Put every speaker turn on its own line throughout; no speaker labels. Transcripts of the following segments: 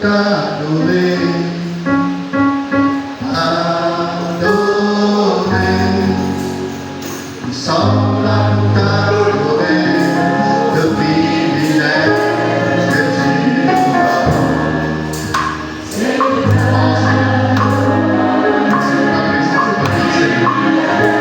t'adorer, adorer. Nous sommes là pour t'adorer, le privilège que tu nous donnes. C'est la présence de notre Seigneur que tu nous donnes.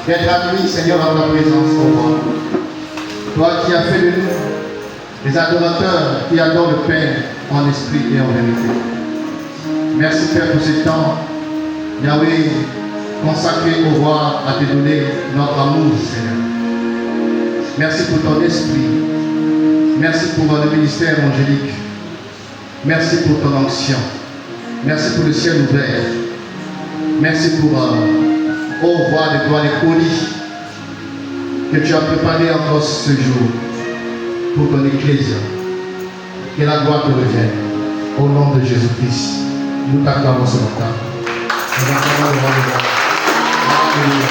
d'être admis, Seigneur, à ta présence, ô roi. Toi qui as fait de nous des adorateurs qui adorent le Père en esprit et en vérité. Merci, Père, pour ce temps, Yahweh, consacré au roi à te donner notre amour, Seigneur. Merci pour ton esprit. Merci pour le ministère angélique. Merci pour ton onction. Merci pour le ciel ouvert. Merci pour, ô roi de gloire et colis que tu as préparé encore ce jour. pour ton Église. Que la gloire te revienne. Au nom de Jésus-Christ, nous t'acclamons ce matin. Nous acclamons le roi de gloire. Alléluia.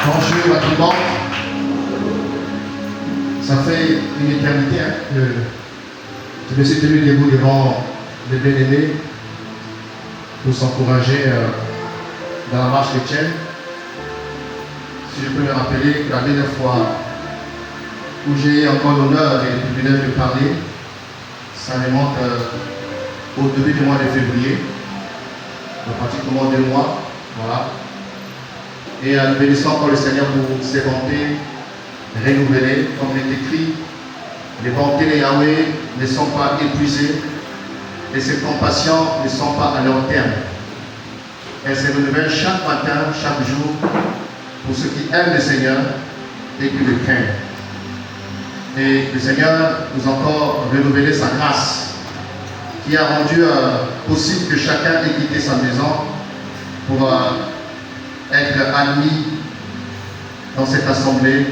Bonjour à tout le monde. Ça fait une éternité que je me suis tenu debout devant les bien-aimés pour s'encourager dans la marche chrétienne. Si je peux me rappeler que la dernière fois où j'ai eu encore l'honneur et le privilège de parler, ça remonte au début du mois de février, pratiquement 2 mois. Voilà. Et nous bénissons encore le Seigneur pour ses bontés renouvelées, comme il est écrit. Les bontés de Yahweh ne sont pas épuisées et ses compassions ne sont pas à long terme. Elles se renouvellent chaque matin, chaque jour, pour ceux qui aiment le Seigneur et qui le craignent. Et le Seigneur nous a encore renouvelé sa grâce, qui a rendu possible que chacun ait quitté sa maison pour être admis dans cette assemblée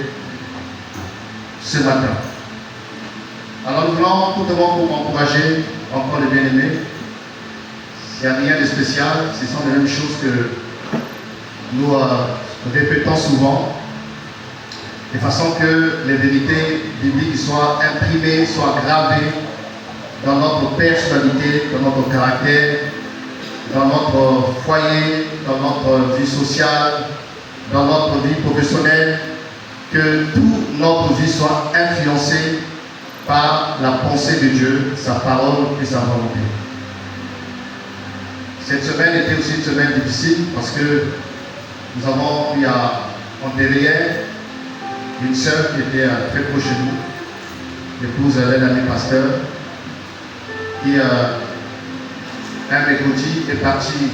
ce matin. Alors nous voulons tout le monde pour encourager encore les bien-aimés. Il n'y a rien de spécial, ce sont les mêmes choses que nous répétons souvent, de façon que les vérités bibliques soient imprimées, soient gravées dans notre personnalité, dans notre caractère, dans notre foyer, dans notre vie sociale, dans notre vie professionnelle, que toute notre vie soit influencée par la pensée de Dieu, sa parole et sa volonté. Cette semaine était aussi une semaine difficile parce que nous avons eu à enterrer une sœur qui était très proche de nous, l'épouse d'un ami pasteur, qui un mercredi est parti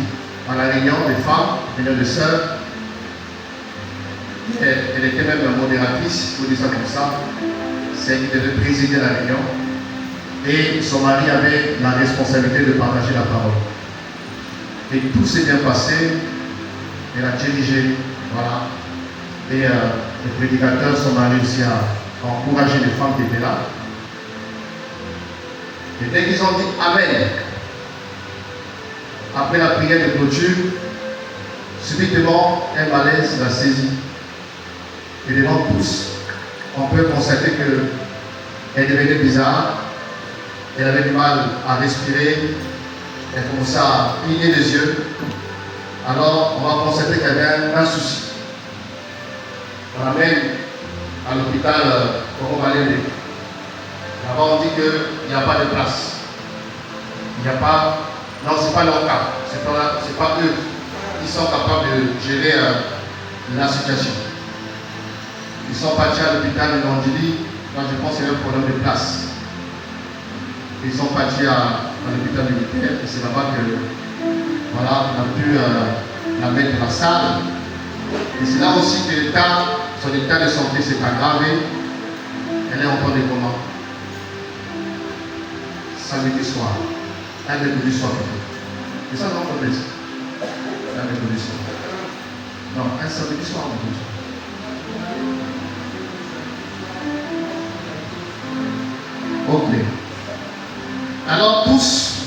à la réunion des femmes, réunion de sœurs. Elle était même modératrice, pour dire ça comme ça. C'est elle qui devait présider la réunion. Et son mari avait la responsabilité de partager la parole. Et tout s'est bien passé. Elle a dirigé, voilà. Et les prédicateurs sont allés aussi à encourager les femmes qui étaient là. Et dès qu'ils ont dit Amen, après la prière de clôture, subitement, un malaise l'a saisi. Et devant tous, on peut constater qu'elle devenait bizarre, elle avait du mal à respirer, elle commençait à cligner les yeux. Alors, on va constater qu'elle avait un souci. On l'amène à l'hôpital Korobalende. Là-bas, on dit qu'il n'y a pas de place. Il n'y a pas. Non, ce n'est pas leur cas. Ce n'est pas eux qui sont capables de gérer la situation. Ils sont partis à l'hôpital de Nandili. Quand je pense qu'il y a un problème de place. Ils sont partis à l'hôpital militaire. Et c'est là-bas que voilà, on a pu la mettre dans la salle. Et c'est là aussi que son état de santé s'est aggravé. Elle est encore des coma. Samedi soir. Un mercredi soir. Et ça, non, on peut dire. Un mercredi soir. Non, un samedi soir, on peut dire. Ok. Alors, tous,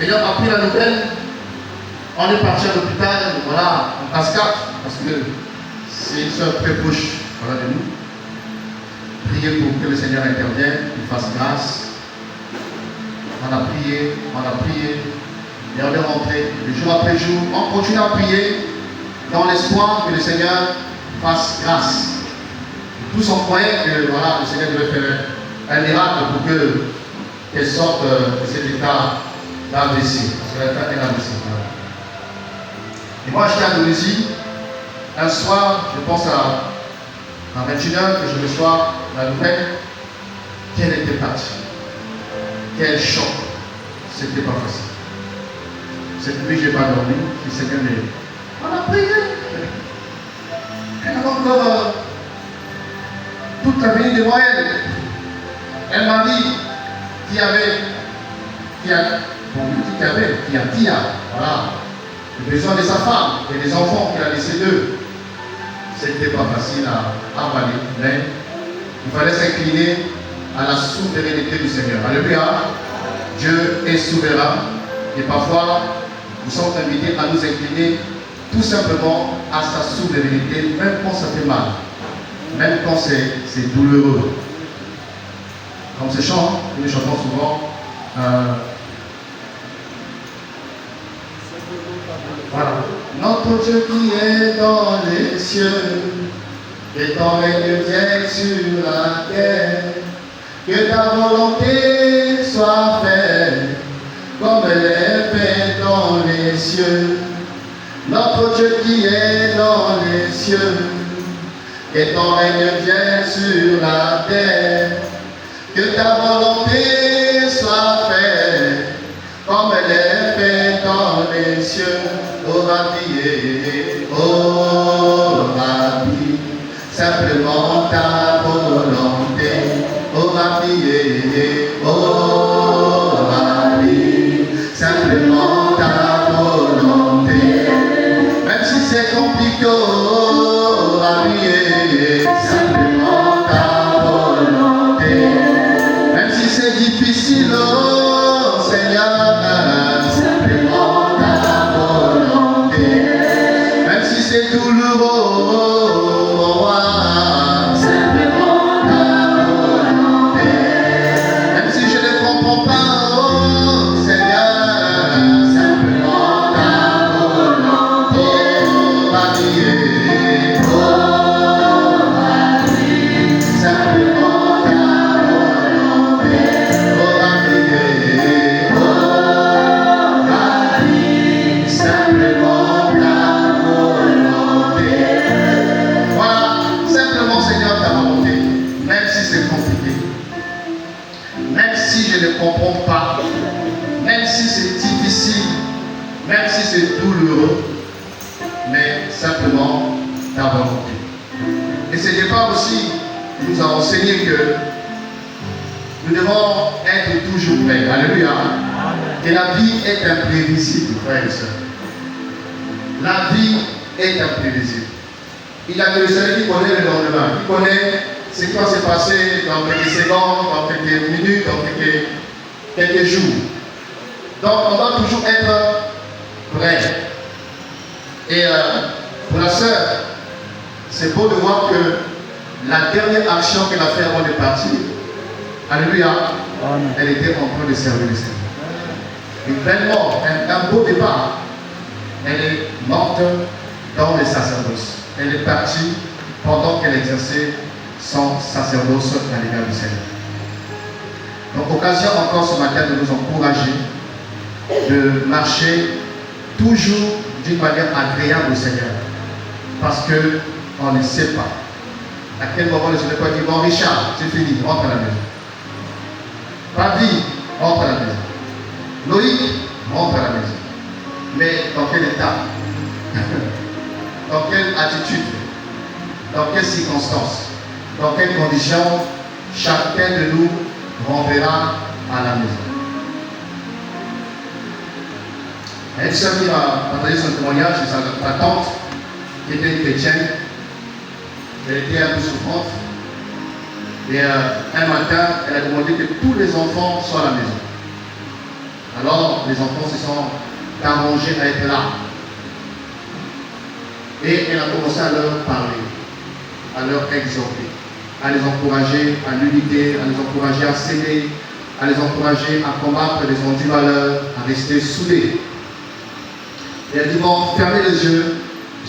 ayant appris la nouvelle, on est parti à l'hôpital, voilà, en cascade, parce que c'est une soeur très proche, voilà, de nous. Priez pour que le Seigneur intervienne, qu'il fasse grâce. On a prié, et on est rentré. Et jour après jour, on continue à prier dans l'espoir que le Seigneur fasse grâce. Tous on croyait que voilà, le Seigneur devait faire un miracle pour qu'elle sorte de cet état d'AVC. Parce qu'elle a fait un AVC. Et moi, j'étais à Indonésie. Un soir, je pense à 21h que je reçois la nouvelle qu'elle était partie. Quel choc. C'était pas facile. Cette nuit, je n'ai pas dormi. Je sais bien, mais on a prié. Elle a encore toute la vie devant elle. Un mari qui pour lui qui avait, qui a Tia, voilà, le besoin de sa femme et des enfants qu'il a laissés d'eux. C'était pas facile à avaler, mais il fallait s'incliner à la souveraineté du Seigneur. Alléluia. Dieu est souverain et parfois nous sommes invités à nous incliner tout simplement à sa souveraineté, même quand ça fait mal, même quand c'est douloureux. Comme ce chant que nous chantons souvent, voilà. Notre Dieu qui est dans les cieux, que ton règne vienne sur la terre, que ta volonté soit faite, comme elle est faite dans les cieux. Notre Dieu qui est dans les cieux, que ton règne vienne sur la terre, que ta volonté soit faite, comme elle est faite dans les cieux. Oh Rabbi, simplement ta volonté. Oh Rabbi, simplement ta volonté. Même si c'est compliqué, oh Rabbi, simplement ta volonté. Même si c'est difficile, oh Seigneur, simplement ta volonté. Même si c'est douloureux, oh roi, simplement ta volonté. Même si je ne comprends pas, oh Seigneur, simplement ta volonté. Oh Marie, oh Marie, simplement ta volonté. Oh Marie, oh Marie, simplement ta volonté. Voilà, simplement Seigneur ta volonté, même si c'est compliqué, même si je ne comprends pas, même si c'est difficile, même si c'est douloureux, mais simplement ta volonté. Et ce départ aussi nous a enseigné que nous devons être toujours prêts. Alléluia. Et la vie est imprévisible, frères et sœurs. La vie est imprévisible. Il a que le Seigneur qui connaît le lendemain, qui connaît ce qui va se passer dans quelques secondes, dans quelques minutes, dans quelques jours. Donc on doit toujours être prêt. Et pour la sœur, c'est beau de voir que la dernière action qu'elle a fait avant de partir, alléluia, elle était en train de servir le Seigneur. Une belle mort, un beau départ. Elle est morte dans le sacerdoce. Elle est partie pendant qu'elle exerçait son sacerdoce à l'égard du Seigneur. Donc, occasion encore ce matin de nous encourager, de marcher toujours d'une manière agréable au Seigneur. Parce qu'on ne sait pas à quel moment le Seigneur peut dire, bon Richard, c'est fini, rentre à la maison. Ravi, rentre à la maison. Loïc, rentre à la maison. Mais dans quel état? Dans quelle attitude? Dans quelles circonstances? Dans quelles conditions chacun de nous renverra à la maison? Elle s'est mise à partager son témoignage de sa tante qui était une chrétienne. Elle était un peu souffrante. Et un matin, elle a demandé que tous les enfants soient à la maison. Alors, les enfants se sont arrangés à être là. Et elle a commencé à leur parler, à leur exhorter, à les encourager à l'unité, à les encourager à s'aimer, à les encourager à combattre les antivaleurs, à rester soudés. Et elle dit, bon, fermez les yeux,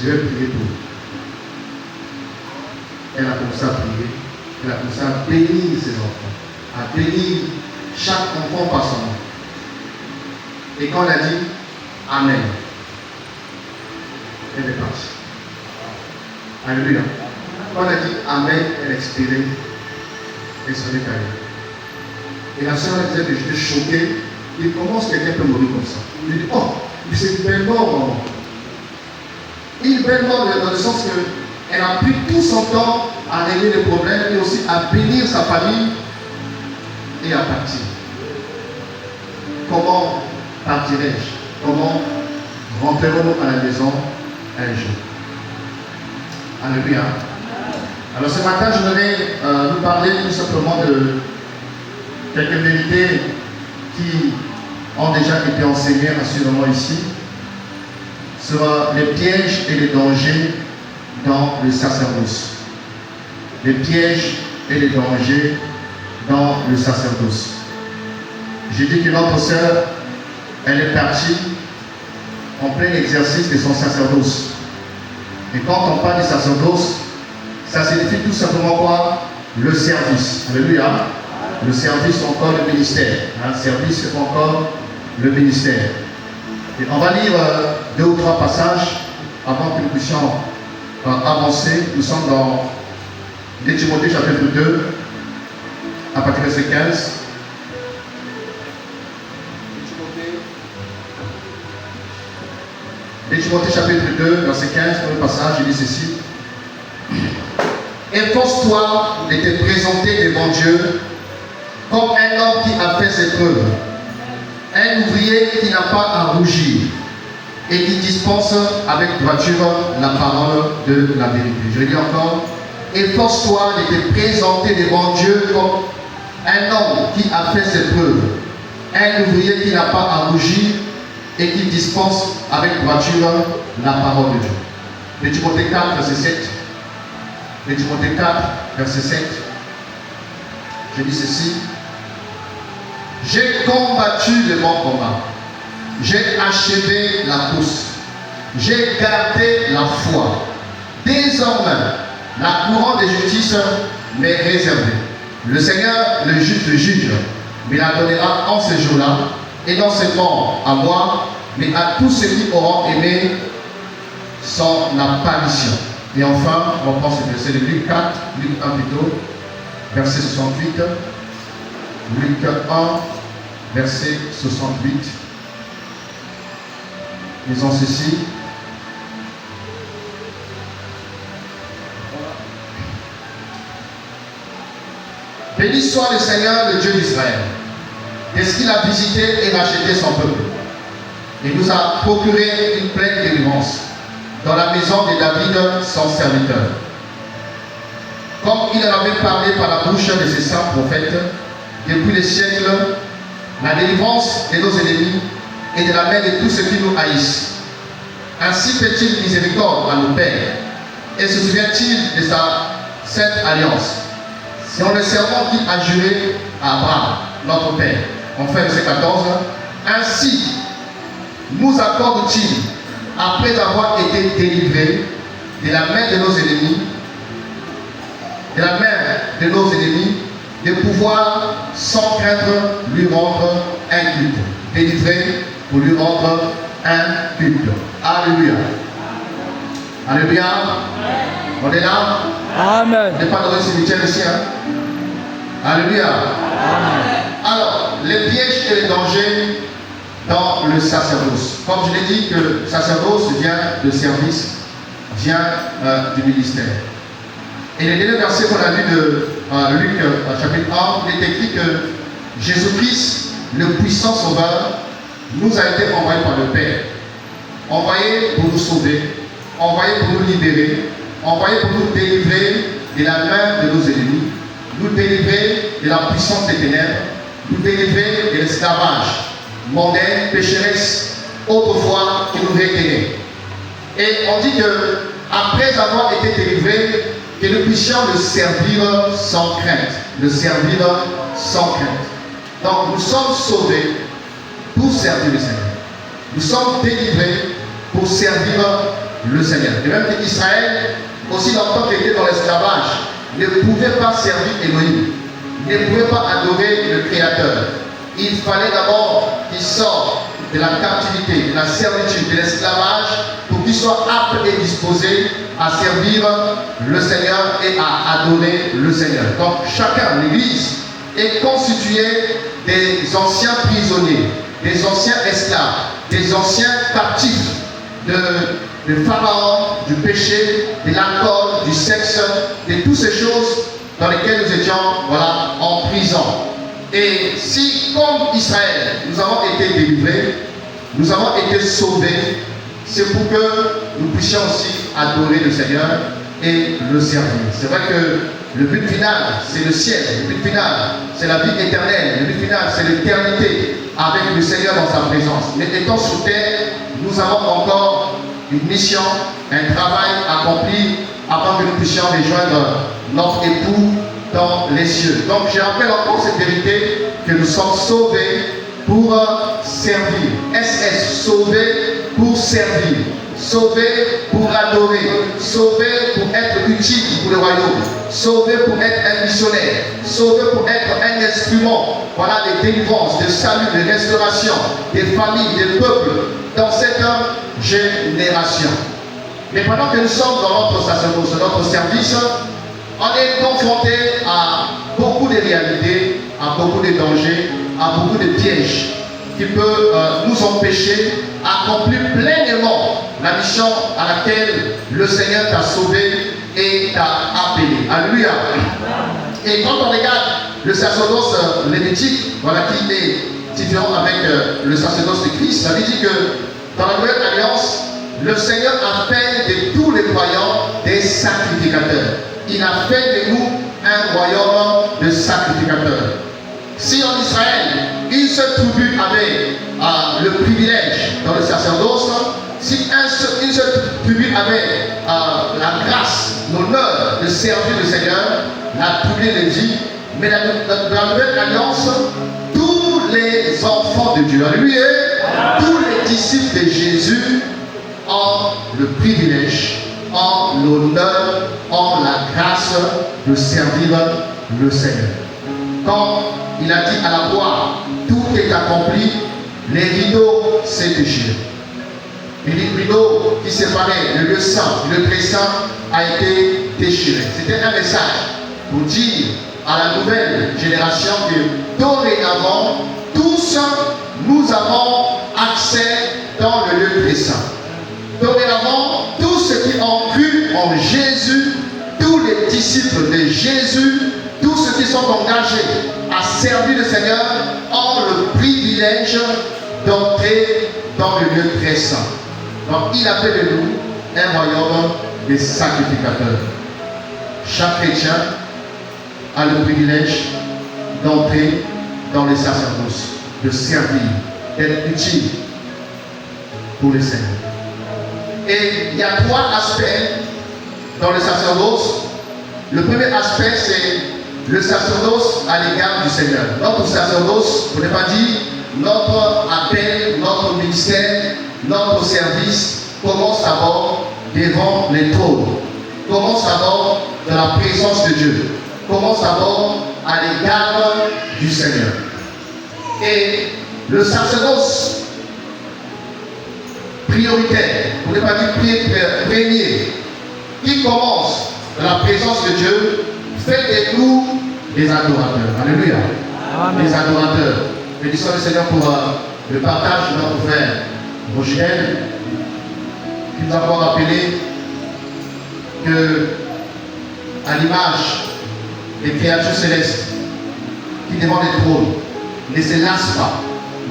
je vais prier pour vous. Elle a commencé à prier, elle a commencé à bénir ses enfants, à bénir chaque enfant par son nom. Et quand elle a dit Amen, elle est partie. Alléluia. Quand elle a dit Amen, elle a expiré et s'en est allée. Et la sœur disait que j'étais choqué. Et comment est-ce que quelqu'un peut mourir comme ça? Il dit, oh, c'est une belle mort, maman. Une belle mort dans le sens qu'elle a pris tout son temps à régler les problèmes et aussi à bénir sa famille et à partir. Comment partirai-je? Comment rentrerons-nous à la maison un jour? Alléluia. Alors ce matin, je voudrais nous parler tout simplement de quelques vérités qui ont déjà été enseignées assurément ici sur les pièges et les dangers dans le sacerdoce. Les pièges et les dangers dans le sacerdoce. J'ai dit que notre sœur, elle est partie en plein exercice de son sacerdoce. Et quand on parle du sacerdoce, ça signifie tout simplement quoi? Le service. Alléluia. Le service, c'est encore le ministère. Le service, c'est encore le ministère. Et on va lire 2 ou 3 passages avant que nous puissions avancer. Nous sommes dans 2 Timothée chapitre 2, à partir du verset 15. 2 Timothée chapitre 2, verset 15, pour le passage, il dit ceci. Efforce-toi de te présenter devant Dieu comme un homme qui a fait ses preuves, un ouvrier qui n'a pas à rougir et qui dispense avec droiture la parole de la vérité. Je le dis encore, efforce-toi de te présenter devant Dieu comme un homme qui a fait ses preuves, un ouvrier qui n'a pas à rougir et qui dispense avec droiture la parole de Dieu. 2 Timothée 4, verset 7. 2 Timothée 4, verset 7. Je dis ceci. J'ai combattu le bon combat. J'ai achevé la course. J'ai gardé la foi. Désormais, la couronne de justice m'est réservée. Le Seigneur, le juste juge, me la donnera en ce jour-là, et non seulement à moi, mais à tous ceux qui auront aimé son apparition. Et enfin, on prend ce verset de Luc 4, Luc 1 plutôt, verset 68. Luc 1, verset 68. Lisons ceci. Béni soit le Seigneur, le Dieu d'Israël, est-ce qu'il a visité et racheté son peuple. Il nous a procuré une pleine délivrance dans la maison de David, son serviteur. Comme il en avait parlé par la bouche de ses saints prophètes, depuis les siècles, la délivrance de nos ennemis et de la main de tous ceux qui nous haïssent. Ainsi fait-il miséricorde à nos pères, et se souvient-il de sa sainte alliance. C'est en le serment qu'il a juré à Abraham, notre père. Enfin, verset 14. Ainsi nous accorde-t-il, après avoir été délivrés de la main de nos ennemis, de pouvoir sans craindre lui rendre un culte. Délivré pour lui rendre un culte. Alléluia. Alléluia. On est là?
Amen.
On n'est pas dans le cimetière ici. Hein? Alléluia.
Amen.
Alors, les pièges et les dangers dans le sacerdoce. Comme je l'ai dit, que le sacerdoce vient de service, vient du ministère. Et les derniers versets qu'on a lus de Luc chapitre 1, il est écrit que Jésus-Christ, le puissant sauveur, nous a été envoyé par le Père. Envoyé pour nous sauver, envoyé pour nous libérer, envoyé pour nous délivrer de la main de nos ennemis, nous délivrer de la puissance des ténèbres, nous délivrer de l'esclavage mondain, pécheresse, autrefois qui nous rétenait. Et on dit que après avoir été délivrés, que nous puissions le servir sans crainte. Le servir sans crainte. Donc nous sommes sauvés pour servir le Seigneur. Nous sommes délivrés pour servir le Seigneur. Et même qu'Israël, aussi longtemps qu'il était dans l'esclavage, ne pouvait pas servir Élohim, ne pouvait pas adorer le Créateur. Il fallait d'abord qu'il sorte de la captivité, de la servitude, de l'esclavage, pour qu'il soit apte et disposé à servir le Seigneur et à adorer le Seigneur. Donc chacun, l'Église, est constituée des anciens prisonniers, des anciens esclaves, des anciens captifs de Pharaon, du péché, de l'alcool, du sexe, de toutes ces choses dans lesquelles nous étions en prison. Et si, comme Israël, nous avons été délivrés, nous avons été sauvés, c'est pour que nous puissions aussi adorer le Seigneur et le servir. C'est vrai que le but final, c'est le ciel. Le but final, c'est la vie éternelle. Le but final, c'est l'éternité avec le Seigneur dans sa présence. Mais étant sur terre, nous avons encore une mission, un travail accompli avant que nous puissions rejoindre notre époux dans les cieux. Donc, je rappelle encore cette vérité que nous sommes sauvés pour servir. SS, sauvés pour servir. Sauvés pour adorer. Sauvés pour être utile pour le royaume. Sauvés pour être un missionnaire. Sauvés pour être un instrument. Voilà, de délivrance, de salut, de restauration des familles, des peuples dans cette génération. Mais pendant que nous sommes dans notre sacerdoce, notre service, on est confronté à beaucoup de réalités, à beaucoup de dangers, à beaucoup de pièges qui peuvent nous empêcher d'accomplir pleinement la mission à laquelle le Seigneur t'a sauvé et t'a appelé. Alléluia. Et quand on regarde le sacerdoce lévitique, voilà, qui est différent avec le sacerdoce de Christ, ça veut dire que dans la nouvelle alliance, le Seigneur a fait de tous les croyants des sacrificateurs. Il a fait de nous un royaume de sacrificateurs. Si en Israël, une seule tribu avait le privilège dans le sacerdoce, si une seule tribu avait la grâce, l'honneur de servir le Seigneur, la tribu le dit, mais dans la nouvelle alliance, tous les enfants de Dieu, alléluia, tous les disciples de Jésus ont le privilège, ont l'honneur, ont la grâce de servir le Seigneur. Quand il a dit à la croix, tout est accompli, les rideaux s'est déchiré. Les rideaux qui séparaient le lieu saint, le très saint, a été déchiré. C'était un message pour dire à la nouvelle génération que dorénavant, tous nous avons accès dans le lieu très saint. Dorénavant, tous ceux qui ont cru en Jésus, tous les disciples de Jésus, tous ceux qui sont engagés à servir le Seigneur ont le privilège d'entrer dans le lieu très saint. Donc il a fait de nous un royaume des sacrificateurs. Chaque chrétien a le privilège d'entrer dans les sacerdoces, de servir, d'être utile pour le Seigneur. Et il y a trois aspects dans le sacerdoce. Le premier aspect, c'est le sacerdoce à l'égard du Seigneur. Notre sacerdoce, pour ne pas dire notre appel, notre ministère, notre service commence d'abord devant les trônes, commence d'abord dans la présence de Dieu, commence d'abord à l'égard du Seigneur. Et le sacerdoce prioritaire, pour ne pas dire premier, qui commence dans la présence de Dieu, fait de nous des adorateurs. Alléluia. Amen. Des adorateurs. Bénissons le Seigneur pour le partage de notre frère Rochelle, qui nous avons rappelé que, à l'image des créatures célestes qui devant les trônes ne se lassent pas,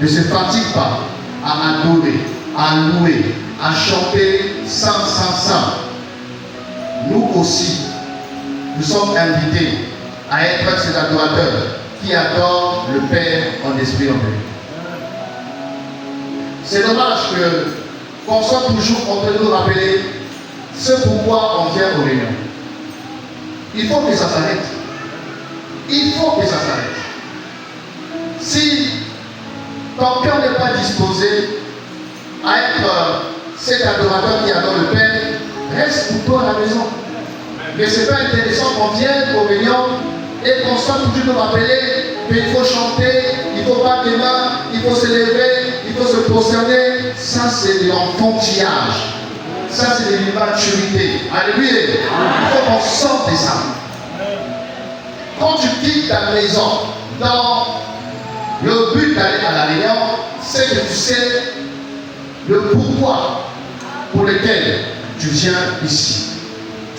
ne se fatiguent pas à adorer, à louer, à chanter sans. Nous aussi, nous sommes invités à être ces adorateurs qui adorent le Père en esprit et en vérité. C'est dommage qu'on soit toujours en train de nous rappeler ce pourquoi on vient aux réunions. Il faut que ça s'arrête. Il faut que ça s'arrête. Si ton cœur n'est pas disposé à être cet adorateur qui adore le Père, reste pour toi à la maison. Mais ce n'est pas intéressant qu'on vienne aux réunions et qu'on soit toujours nous rappeler qu'il faut chanter, il faut battre les mains, il faut se lever, il faut se prosterner. Ça, c'est de l'enfantillage. Ça, c'est de l'immaturité. Alléluia. Il faut qu'on sorte de ça. Quand tu quittes ta maison dans le but d'aller à la réunion, c'est que tu sais le pourquoi pour lequel tu viens ici.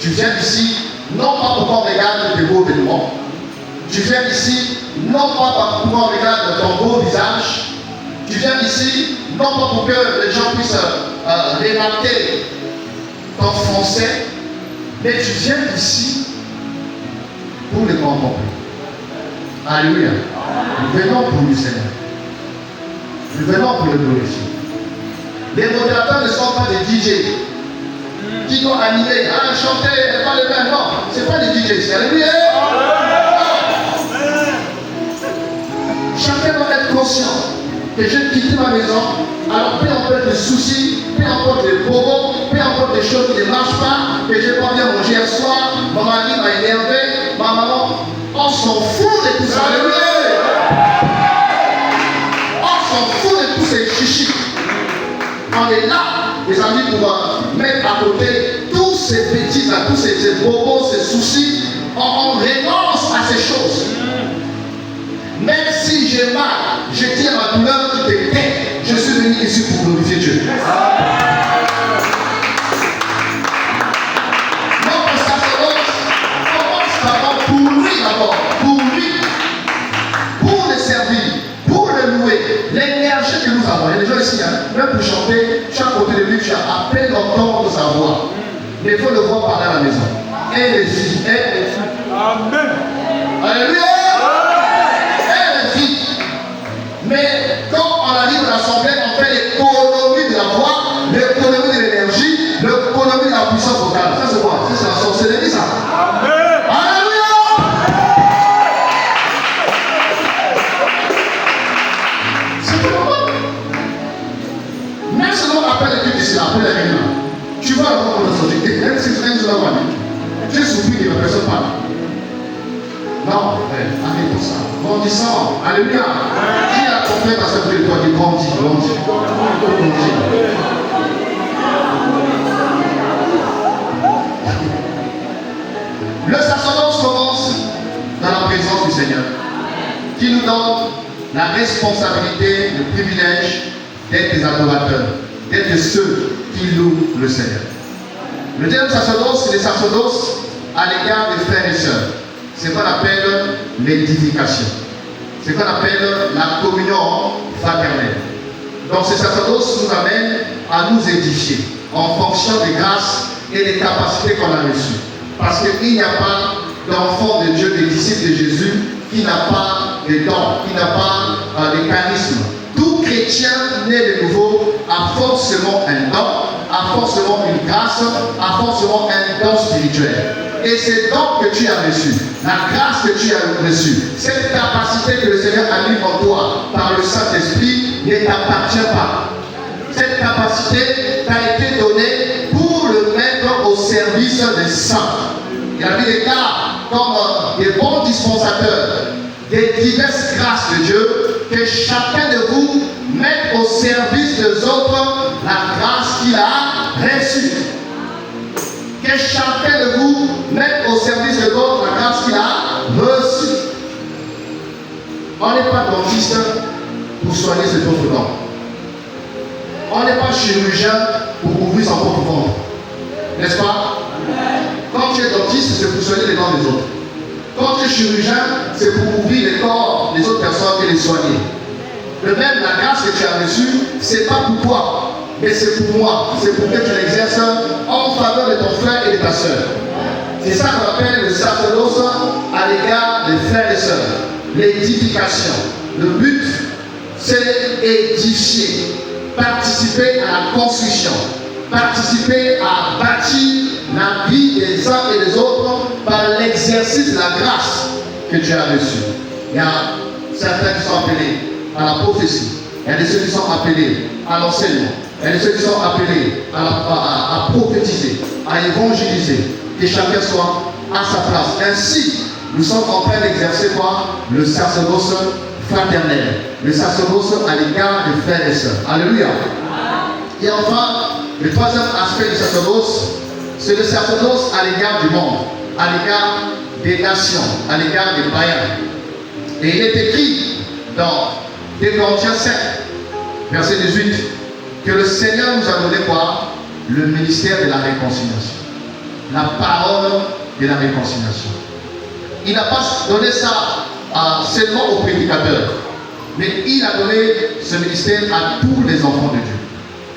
Tu viens ici non pas pour qu'on regarde tes beaux vêtements. Tu viens ici non pas pour qu'on regarde ton beau visage. Tu viens ici non pas pour que les gens puissent remarquer ton français, mais tu viens ici pour le contempler. Alléluia. Nous venons pour le Seigneur. Nous venons pour le glorifier. Les modérateurs ne sont pas des DJ qui doivent animer, chanter, pas le même. Non, ce n'est pas des DJ, c'est alléluia. Chacun doit être conscient que j'ai quitté ma maison, alors peu importe les soucis, peu importe les bobos, peu importe les choses qui ne marchent pas, que je n'ai pas bien mangé un soir, mon mari m'a énervé, ma maman, on s'en fout de tout ça. Alléluia. On s'en fout de tous ces chichis. On est là, les amis, pour mettre à côté tous ces bêtises, tous ces bobos, ces soucis. On renonce à ces choses. Même si j'ai mal, je tiens ma douleur, tu te tais. Je suis venu ici pour glorifier Dieu. Notre sacerdoce commence d'abord pour lui d'abord, pour le servir, pour le louer. L'énergie que nous avons, il y a des gens ici, même pour chanter, chaque côté de lui, tu as à peine d'entendre sa voix. Mais il faut le voir parler à la maison. Et les filles, Amen. Alléluia. Mais quand on arrive à l'assemblée, on fait l'économie de la voix, l'économie de l'énergie, l'économie de la puissance vocale. Ça c'est quoi? Ça c'est la sorcellerie, ça. Amen. Alléluia. C'est pas normal. Même si on appelle les trucs ici, appelle les règles. Tu vois la voix qu'on a sorti. Même si tu es sur la voix, tu es surpris que la personne parle. Non, allez pour ça. Grandissant. Alléluia. Qui a compris à ce territoire qui grandit, grandit. Le sacerdoce commence dans la présence du Seigneur, qui nous donne la responsabilité, le privilège d'être des adorateurs, d'être ceux qui louent le Seigneur. Le deuxième sacerdoce, c'est le sacerdoce à l'égard des frères et sœurs. C'est ce qu'on appelle l'édification. C'est ce qu'on appelle la communion fraternelle. Donc ce sacerdoce nous amène à nous édifier en fonction des grâces et des capacités qu'on a reçues. Parce qu'il n'y a pas d'enfant de Dieu, des disciples de Jésus, qui n'a pas de dons, qui n'a pas de charisme. Tout chrétien né de nouveau a forcément un don, a forcément une grâce, a forcément un don spirituel. Et c'est donc que tu as reçu, la grâce que tu as reçue, cette capacité que le Seigneur a mis en toi par le Saint-Esprit ne t'appartient pas. Cette capacité t'a été donnée pour le mettre au service des saints. Il y a des cas comme des bons dispensateurs, des diverses grâces de Dieu, que chacun de vous mette au service des autres la grâce qu'il a reçue. Que chacun de vous mette au service de l'autre la grâce qu'il a reçue. On n'est pas dentiste pour soigner ses propres dents. On n'est pas chirurgien pour ouvrir son propre ventre. N'est-ce pas? Quand tu es dentiste, c'est pour soigner les dents des autres. Quand tu es chirurgien, c'est pour ouvrir les corps des autres personnes et les soigner. De même, la grâce que tu as reçue, ce n'est pas pour toi, mais c'est pour moi. C'est pour que tu l'exerces en faveur de ton frère et de ta soeur. C'est ça qu'on appelle le sacerdoce à l'égard des frères et sœurs. L'édification. Le but, c'est édifier, participer à la construction, participer à bâtir la vie des uns et des autres par l'exercice de la grâce que tu as reçue. Il y a certains qui sont appelés à la prophétie, il y a ceux qui sont appelés à l'enseignement, il y a ceux qui sont appelés à prophétiser, à évangéliser, que chacun soit à sa place. Ainsi, nous sommes en train d'exercer quoi? Le sacerdoce fraternel, le sacerdoce à l'égard des frères et sœurs. Alléluia. Et enfin, le troisième aspect du sacerdoce, c'est le sacerdoce à l'égard du monde, à l'égard des nations, à l'égard des païens. Et il est écrit dans 2 Corinthiens 5, verset 18, que le Seigneur nous a donné quoi? Le ministère de la réconciliation. La parole de la réconciliation. Il n'a pas donné ça seulement aux prédicateurs. Mais il a donné ce ministère à tous les enfants de Dieu,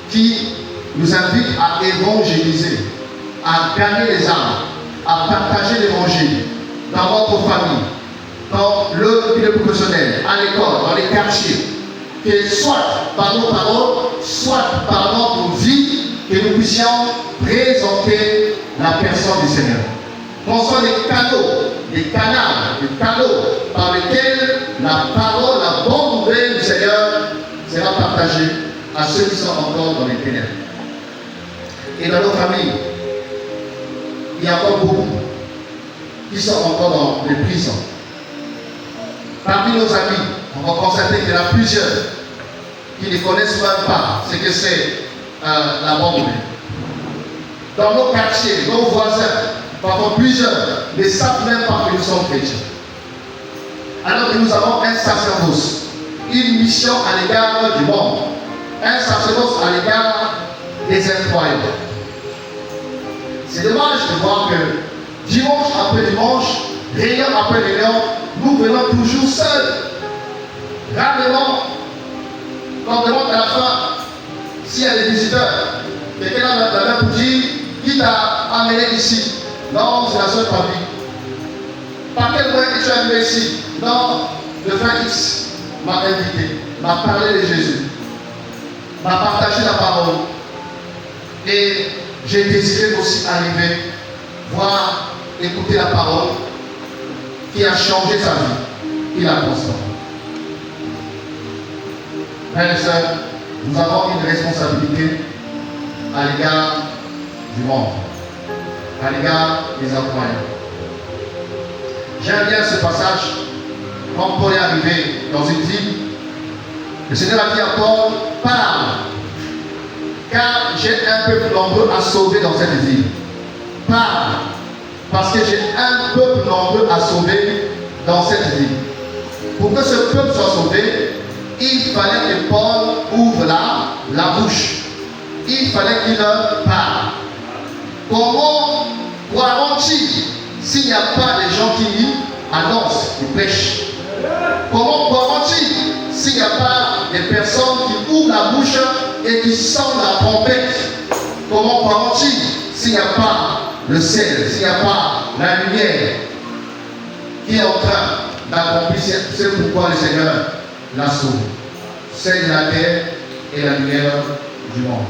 qui nous invite à évangéliser, à gagner les âmes, à partager l'évangile dans votre famille, dans le milieu professionnel, à l'école, dans les quartiers, que soit par nos paroles, soit par notre vie, que nous puissions présenter la personne du Seigneur. Qu'on soit des canaux, des canaux par lesquels la parole, la bonne nouvelle du Seigneur sera partagée à ceux qui sont encore dans les ténèbres. Et dans nos familles, il y a encore beaucoup qui sont encore dans les prisons. Parmi nos amis, on va constater qu'il y en a plusieurs qui ne connaissent même pas ce que c'est la bonne nouvelle. Dans nos quartiers, nos voisins, parfois plusieurs ne savent même pas que nous sommes chrétiens. Alors que nous avons un sacerdoce, une mission à l'égard du monde, un sacerdoce à l'égard des incroyants. C'est dommage de voir que dimanche après dimanche, réunion après réunion, nous venons toujours seuls. Rarement, quand on demande à la fin s'il y a des visiteurs, quelqu'un a la main pour dire qui t'a amené ici. Non, c'est la seule famille. Par quel moyen que tu es arrivé ici? Non, le frère X m'a invité, m'a parlé de Jésus, m'a partagé la parole. Et j'ai désiré aussi arriver, voir, écouter la parole qui a changé sa vie, qui l'a transformé. Frères et sœurs, nous avons une responsabilité à l'égard du monde, à l'égard des incroyants. J'aime bien ce passage. Quand Paul est arrivé dans une ville, le Seigneur a dit à Paul, parle, car j'ai un peuple nombreux à sauver dans cette ville. Parle, parce que j'ai un peuple nombreux à sauver dans cette ville. Pour que ce peuple soit sauvé, il fallait que Paul ouvre la bouche. Il fallait qu'il leur parle. Comment croiront-ils s'il n'y a pas des gens qui annoncent, qui prêchent? Comment croiront-ils s'il n'y a pas des personnes qui ouvrent la bouche et qui sentent la trompette? Comment croiront-ils s'il n'y a pas le sel, s'il n'y a pas la lumière qui est en train d'accomplir ce pourquoi le Seigneur l'a sauvé? Celle de la terre et la lumière du monde.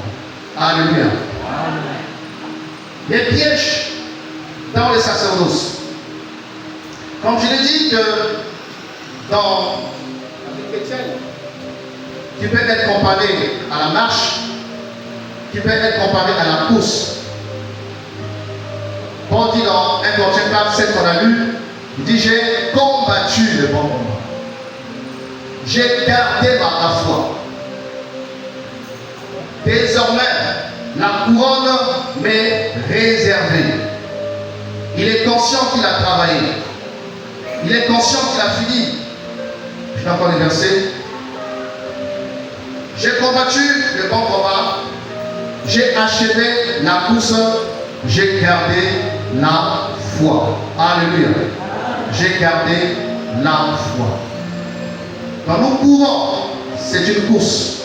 Alléluia. Les pièges dans le sacerdoce. Comme je l'ai dit que dans la vie chrétienne, qui peut être comparé à la marche, qui peut être comparé à la course. Paul dit dans 1 Corinthiens 4, 7 qu'on a lu, il dit j'ai combattu le bon combat. J'ai gardé ma foi. Désormais, la couronne m'est réservée. Il est conscient qu'il a travaillé. Il est conscient qu'il a fini. Je vais encore les versets. J'ai combattu le bon combat. J'ai achevé la course. J'ai gardé la foi. Alléluia. J'ai gardé la foi. Quand nous courons, c'est une course.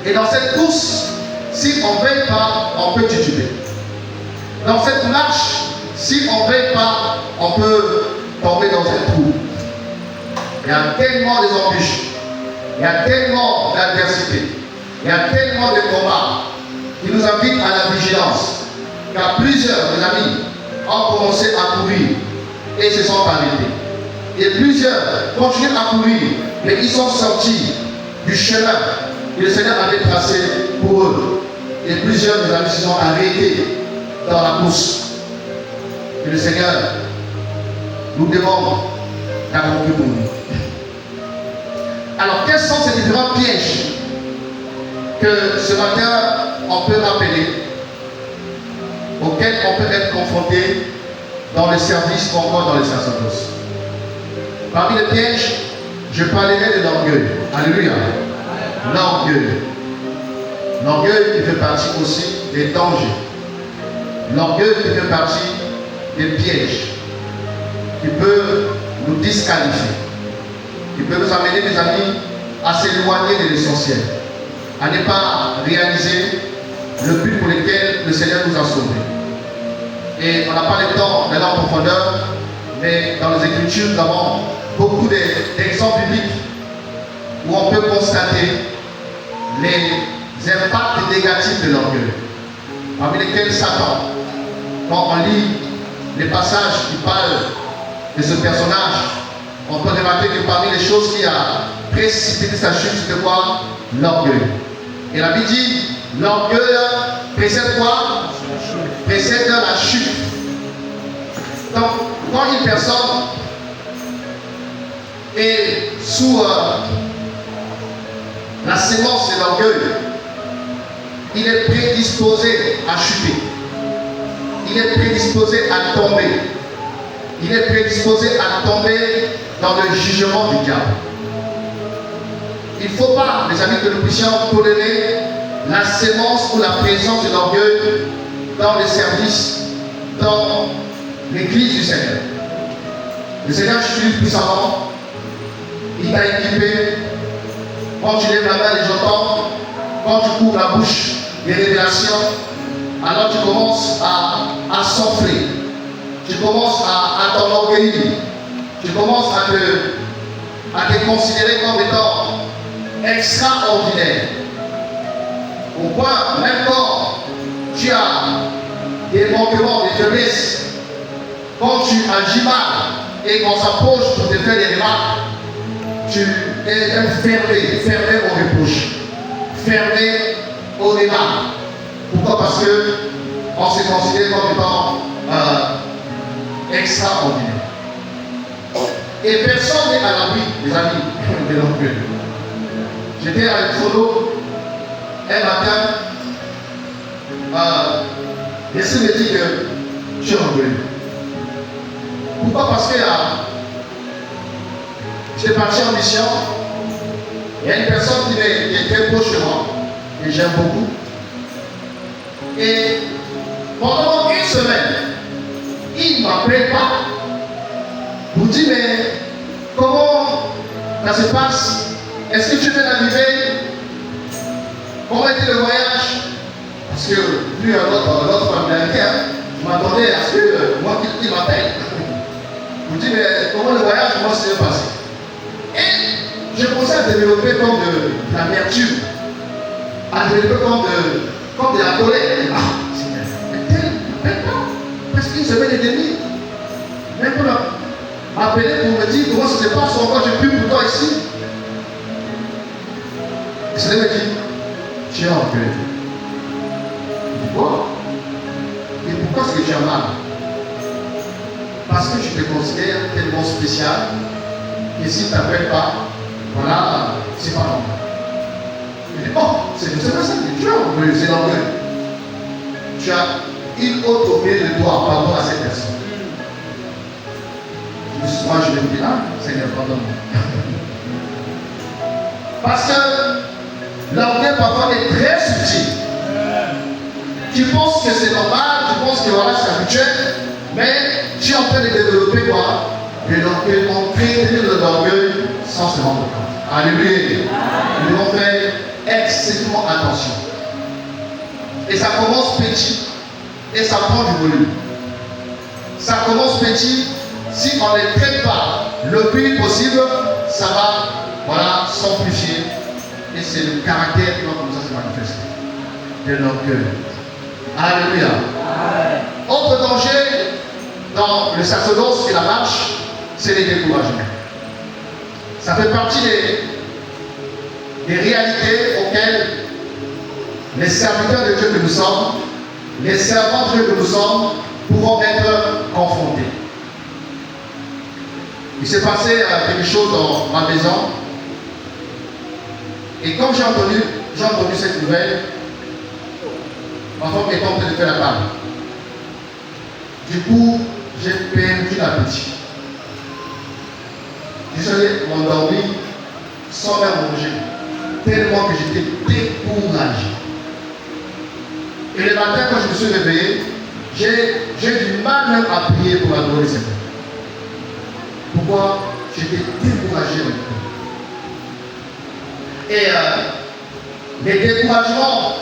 Et dans cette course, si on ne veille pas, on peut tituber. Dans cette marche, si on ne veille pas, on peut tomber dans un trou. Il y a tellement d'embûches, il y a tellement d'adversité, il y a tellement de combats qui nous invitent à la vigilance. Car plusieurs, mes amis, ont commencé à courir et se sont arrêtés. Et plusieurs continuent à courir, mais ils sont sortis du chemin que le Seigneur avait tracé pour eux. Et plusieurs, mes amis, se sont arrêtés dans la course. Et le Seigneur nous demande d'accomplir pour nous. Alors, quels sont ces différents pièges que ce matin on peut rappeler, auxquels on peut être confronté dans le service ou encore dans le sacerdoce? Parmi les pièges, je parlerai de l'orgueil. Alléluia. L'orgueil. L'orgueil qui fait partie aussi des dangers. L'orgueil qui fait partie des pièges qui peuvent nous disqualifier, qui peut nous amener, mes amis, à s'éloigner de l'essentiel, à ne pas réaliser le but pour lequel le Seigneur nous a sauvés. Et on n'a pas le temps d'aller en profondeur, mais dans les Écritures, nous avons beaucoup d'exemples bibliques où on peut constater les impacts négatifs de l'orgueil, parmi lesquels Satan. Quand on lit les passages qui parlent de ce personnage, on peut remarquer que parmi les choses qui a précipité sa chute, c'était quoi? L'orgueil. Et la Bible dit, l'orgueil précède quoi? Précède la chute. Donc, quand une personne est sous la sémence de l'orgueil, il est prédisposé à chuter. Il est prédisposé à tomber. Il est prédisposé à tomber dans le jugement du diable. Il ne faut pas, mes amis, que nous puissions tolérer la sémence ou la présence de l'orgueil dans les services, dans l'église du Seigneur. Le Seigneur t'utilise puissamment. Il t'a équipé. Quand tu lèves la main, les entends. Quand tu couvres la bouche, des révélations. Alors tu commences à s'enfler. Tu commences à t'enorgueillir. Tu commences à te considérer comme étant extraordinaire. Au point, même quand tu as des manquements, des faiblesses, quand tu agis mal et qu'on s'approche pour te faire des remarques, tu es fermé aux reproches, fermé aux remarques. Pourquoi? Parce qu'on se considère comme étant extraordinaire. Et personne n'est à l'abri, les amis, de l'orgueil. J'étais avec Solo un matin. L'esprit me dit que tu es orgueilleux. Pourquoi? Parce que j'étais parti en mission. Il y a une personne qui est très proche de moi, et j'aime beaucoup. Et pendant une semaine, il ne m'appelle pas. Vous dites, mais comment ça se passe? Est-ce que tu viens d'arriver? Comment était le voyage? Parce que lui, un autre américain, je m'attendais à ce que moi qu'il m'appelle. Je vous dis, mais comment le voyage, comment s'est passé? Et je commençais à développer comme de l'amertume, à développer comme de la colère. Ah, c'est maintenant, presque une semaine et demie. Même pour m'appeler pour me dire comment ça se passe, pourquoi je prie pour toi ici. Et ça me dit, tu es orgueilleux. Pourquoi? Et pourquoi est-ce que tu as mal? Parce que tu te considères tellement spécial et si tu ne t'appelles pas, voilà, c'est pas normal. Il dit, oh, c'est pas ça que tu as orgueilleux, c'est l'orgueil. Tu as une autre opinion de toi par rapport à cette personne. Moi, je vais vous dire, ah, Seigneur, pardonne-moi. Parce que l'orgueil parfois est très subtil. Tu penses que c'est normal, tu penses que voilà, c'est habituel, mais tu es en train de développer quoi? De l'orgueil, on crée de l'orgueil sans se rendre compte. Alléluia. Nous devons faire extrêmement attention. Et ça commence petit et ça prend du volume. Ça commence petit, si on ne les traite pas le plus possible, ça va voilà, s'amplifier. Et c'est le caractère qui va commencer à se manifester. De l'orgueil. Alléluia. Autre danger dans le sacerdoce et la marche, c'est les découragements. Ça fait partie des réalités auxquelles les serviteurs de Dieu que nous sommes, les servants de Dieu que nous sommes, pouvons être confrontés. Il s'est passé quelque chose dans ma maison. Et quand j'ai entendu cette nouvelle, ma femme est en train de faire la table. Du coup, j'ai perdu l'appétit. Je suis allé m'endormir sans même manger, tellement que j'étais découragé. Et le matin, quand je me suis réveillé, j'ai du mal même à prier pour adorer le Seigneur. Pourquoi? j'étais découragé. Et le découragement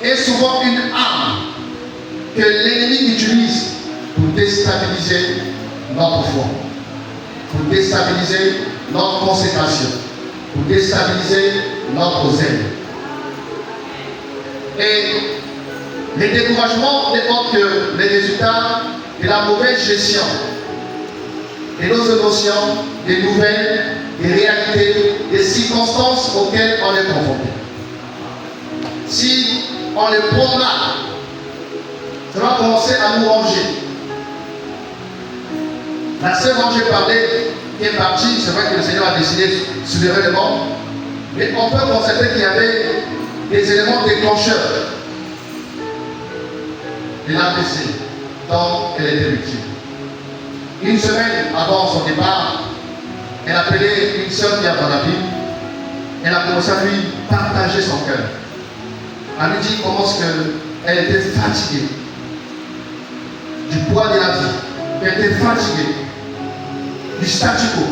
est souvent une arme que l'ennemi utilise pour déstabiliser notre foi, pour déstabiliser notre consécration, pour déstabiliser notre zèle. Et le découragement n'est autre que le résultat de la mauvaise gestion de nos émotions, des nouvelles, des réalités, des circonstances auxquelles on est confronté. Si on les prend là, ça va commencer à nous ranger. La sœur dont j'ai parlé, qui est partie, c'est vrai que le Seigneur a décidé sur l'événement, mais on peut constater qu'il y avait des éléments déclencheurs de l'APC dont elle était victime. Une semaine avant son départ, elle appelait une sœur qui a dans la Bible. Elle a commencé à lui partager son cœur. Elle lui dit comment elle était fatiguée du poids de la vie, qu'elle était fatiguée du statu quo,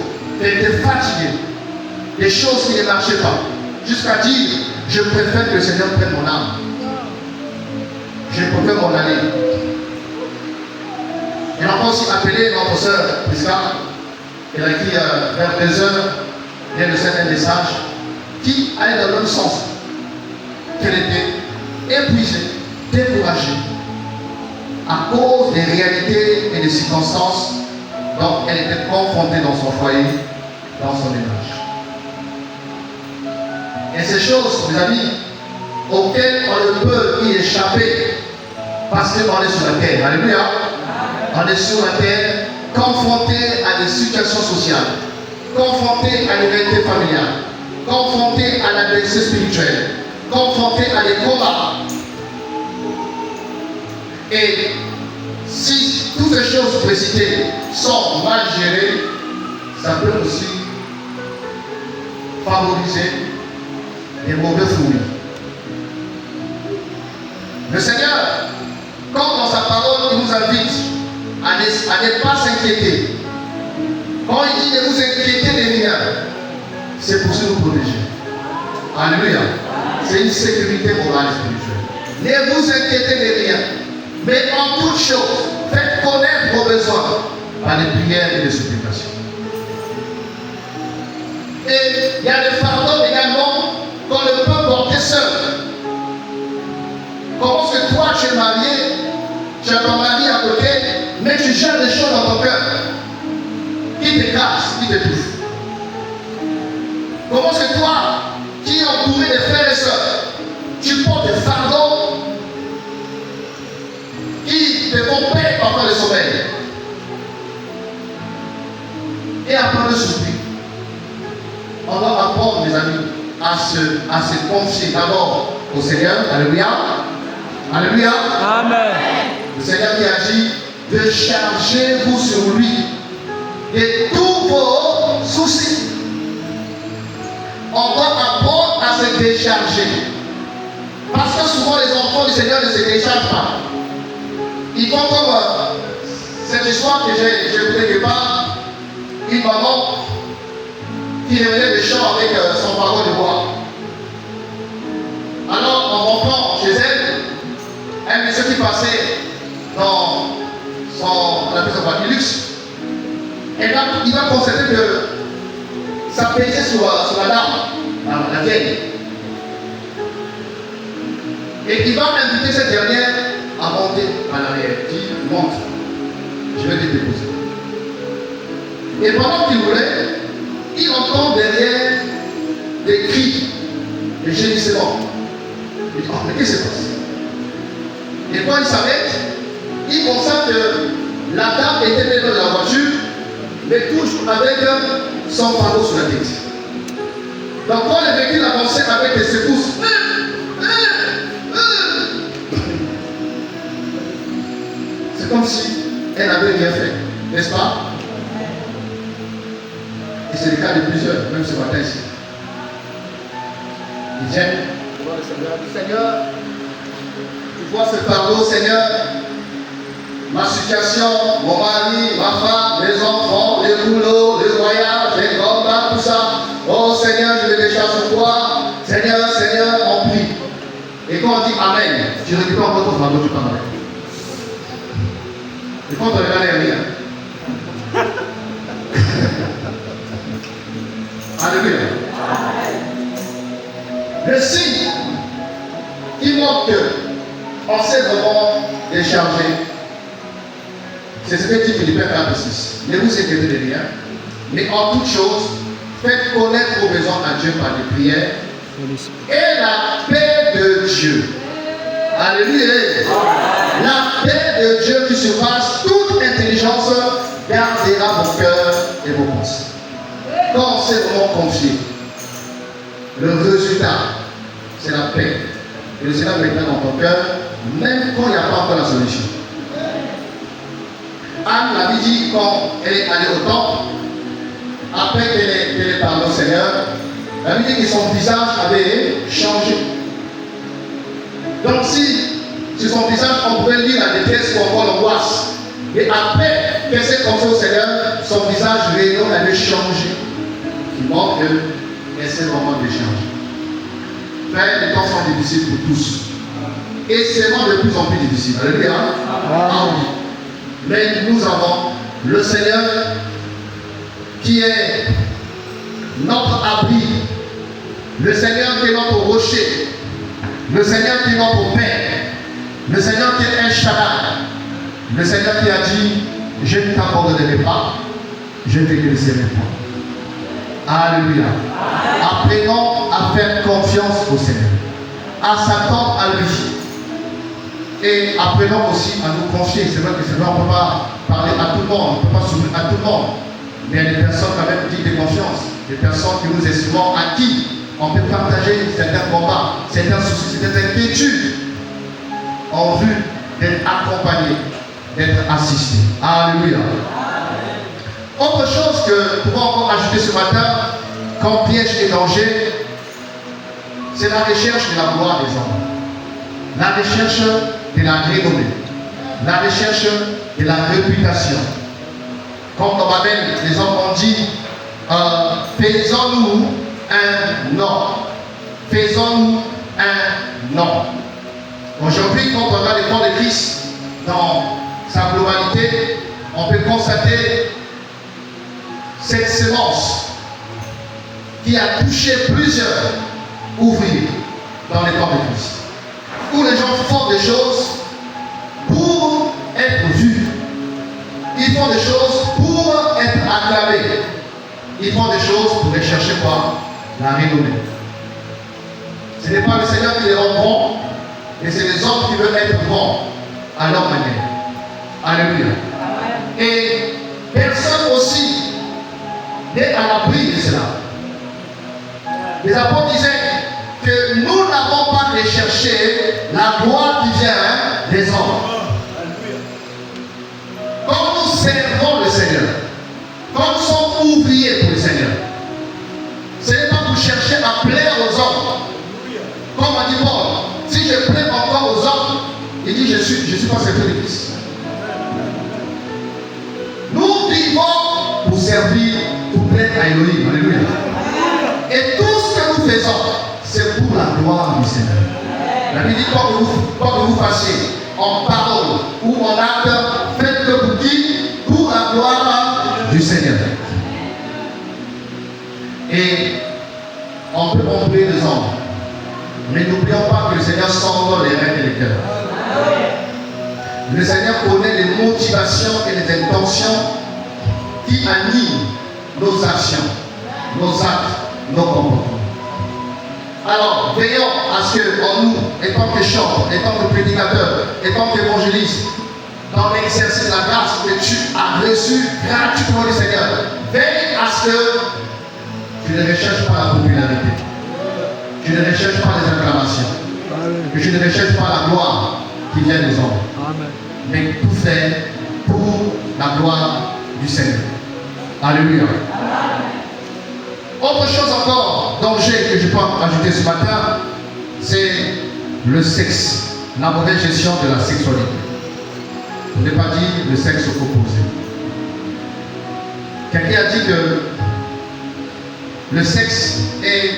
qu'elle était fatiguée des choses qui ne marchaient pas, jusqu'à dire je préfère que le Seigneur prenne mon âme. Je préfère m'en aller. Elle a encore aussi appelé notre sœur Prisca. Elle a dit vers 2 heures, il y a le certain message qui allait dans le même sens. Qu'elle était épuisée, découragée à cause des réalités et des circonstances dont elle était confrontée dans son foyer, dans son ménage. Et ces choses, mes amis, auxquelles on ne peut y échapper parce qu'on est sur la terre. Alléluia. On est sur la terre, confronté à des situations sociales, confronté à une réalité familiale, confronté à l'adversité spirituelle, confronté à des combats. Et si toutes ces choses précitées sont mal gérées, ça peut aussi favoriser des mauvais fruits. Le Seigneur, comme dans sa parole, il nous invite à ne pas s'inquiéter. Quand il dit ne vous inquiétez de rien, c'est pour se nous protéger. Alléluia. C'est une sécurité morale et spirituelle. Ne vous inquiétez de rien, mais en toute chose, faites connaître vos besoins par des prières et des supplications. Et il y a des fardeaux également qu'on ne peut porter seul. Comment est-ce que toi tu es marié, tu as ton mari à côté, mais tu gères des choses dans ton cœur qui t'écrasent, qui t'étouffent. Comment est-ce que toi, qui es entouré de frères et sœurs, tu portes des fardeaux qui te font perdre parfois le sommeil et après le souffrir. On doit apprendre, mes amis, à se confier d'abord au Seigneur. Alléluia. Alléluia.
Amen.
Le Seigneur qui a dit de charger-vous sur lui de tous vos soucis. On doit apprendre à se décharger. Parce que souvent les enfants du Seigneur ne se déchargent pas. Ils font comme cette histoire que j'ai écoutée quelque part. Une maman qui revenait des champs avec son wagon de bois. Alors en rentrant chez elle, un monsieur qui passait dans son luxe, il va constater que ça pèsait sur la dame, la vieille. Et il va inviter cette dernière à monter à l'arrière. Il dit, monte, je vais te déposer. Et pendant qu'il voulait, il entend derrière des cris, des gémissements. Il dit, oh, mais qu'est-ce qui se passe? Et quand il s'arrête, il constate que la dame était dans la voiture, mais toujours avec son fardeau sur la tête. Donc quand le véhicule avançait avec des secousses, c'est comme si elle n'avait rien fait, n'est-ce pas? Et c'est le cas de plusieurs, même ce matin ici. Ils viennent voir le Seigneur. Le Seigneur, tu vois ce fardeau, Seigneur, ma situation, mon mari, ma femme, mes enfants, les boulots, le voyage, les combats, tout ça. Oh Seigneur, je me décharge sur toi. Seigneur, Seigneur, on prie. Et quand on dit Amen, tu récupères encore ton fardeau, tu t'en vas. Et quand on regarde rien. Alléluia. Le signe qui montre qu'on s'est vraiment déchargé, c'est ce que dit Philippiens 4:6. Ne vous inquiétez de rien, mais en toute chose, faites connaître vos besoins à Dieu par des prières et la paix de Dieu. Alléluia. La paix de Dieu qui surpasse toute intelligence gardera vos cœurs et vos pensées. Quand on s'est vraiment confié, le résultat, c'est la paix. Et le Seigneur mettra dans ton cœur, même quand il n'y a pas encore la solution. Anne l'avait dit quand elle est allée au temple, après qu'elle ait parlé au Seigneur, elle avait dit que son visage avait changé. Donc si sur son visage on pouvait lire la détresse ou encore l'angoisse, et après qu'elle s'est confiée au Seigneur, son visage rayonnant avait changé. Il montre qu'elle s'est vraiment déchargée. Frère, les temps sont difficiles pour tous. Et c'est vraiment de plus en plus difficile. Alléluia. Mais nous avons le Seigneur qui est notre abri, le Seigneur qui est notre rocher, le Seigneur qui est notre Père, le Seigneur qui est un Shaddai, le Seigneur qui a dit, je ne t'abandonnerai pas, je ne te laisserai pas. Alléluia. Apprenons à faire confiance au Seigneur, à s'attendre à lui. Et apprenons aussi à nous confier. C'est vrai que c'est vrai, on ne peut pas parler à tout le monde, on ne peut pas s'ouvrir à tout le monde. Mais il y a des personnes quand même dignes de confiance, des personnes qui nous estimons à qui on peut partager certains combats, certains soucis, certaines inquiétudes en vue d'être accompagné, d'être assisté. Alléluia. Autre chose que nous pouvons encore ajouter ce matin, comme piège et danger, c'est la recherche de la gloire des hommes. La recherche de la renommée. La recherche de la réputation. Comme dans Babel, les hommes ont dit, faisons-nous un nom. Faisons-nous un nom. Aujourd'hui, quand on regarde le corps de Christ dans sa globalité, on peut constater cette sémence qui a touché plusieurs ouvriers dans le corps de Christ. Où les gens font des choses pour être vus. Ils font des choses pour être acclamés. Ils font des choses pour rechercher quoi? La renommée. Ce n'est pas le Seigneur qui les rend bons, mais c'est les hommes qui veulent être bons à leur manière. Alléluia. Et personne aussi n'est à l'abri de cela. Les apôtres disaient que nous n'avons pas recherché la gloire qui vient des hommes. Quand nous servons le Seigneur, quand nous sommes ouvriers pour le Seigneur, ce n'est pas pour chercher à plaire aux hommes. Comme a dit Paul, si je plais encore aux hommes, il dit je suis pas serviteur de Christ. Nous vivons pour servir, pour plaire à Elohim. Alléluia. Et tout ce que nous faisons, c'est pour la gloire du Seigneur. La Bible dit quoi que vous fassiez en parole ou en acte, faites-le pour qui? Pour la gloire du Seigneur. Et on peut oublier les hommes. Mais n'oublions pas que le Seigneur sonde les reins et les cœurs. Le Seigneur connaît les motivations et les intentions qui animent nos actions, nos actes, nos comportements. Alors, veillons à ce qu'en nous, étant que chantres, étant que prédicateurs, étant qu'évangélistes, dans l'exercice de la grâce que tu as reçue gratuitement du Seigneur, veille à ce que tu ne recherches pas la popularité, tu ne recherches pas les acclamations, que tu ne recherches pas la gloire qui vient des hommes, mais tout faire pour la gloire du Seigneur. Alléluia. Autre chose encore, danger que je peux ajouter ce matin, c'est le sexe, la mauvaise gestion de la sexualité. Je n'ai pas dit le sexe opposé. Quelqu'un a dit que le sexe est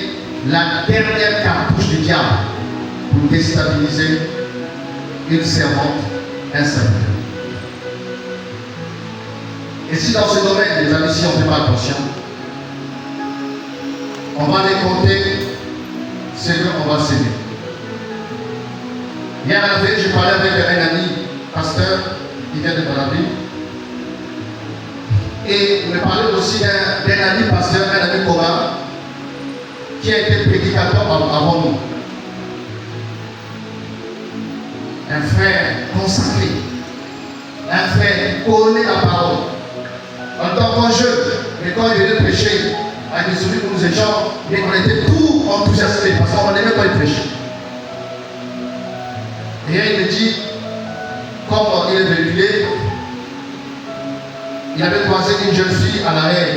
la dernière cartouche du diable pour déstabiliser une servante, un serviteur. Et si dans ce domaine, les amis, si on ne fait pas attention, on va récolter ce qu'on va s'aimer. Hier à la veille, je parlais avec un ami, pasteur, qui vient de Malawi. Et on me parlait aussi d'un ami pasteur, un ami commun, qui a été prédicateur avant nous. Un frère consacré, un frère connaît la parole. En tant qu'un jeune, mais quand il venait prêcher, avec les souris que nous étions, mais on était tout enthousiasmés parce qu'on n'aimait pas le prêcher. Et il me dit, comme il est véhiculé, il avait croisé une jeune fille à l'arrêt,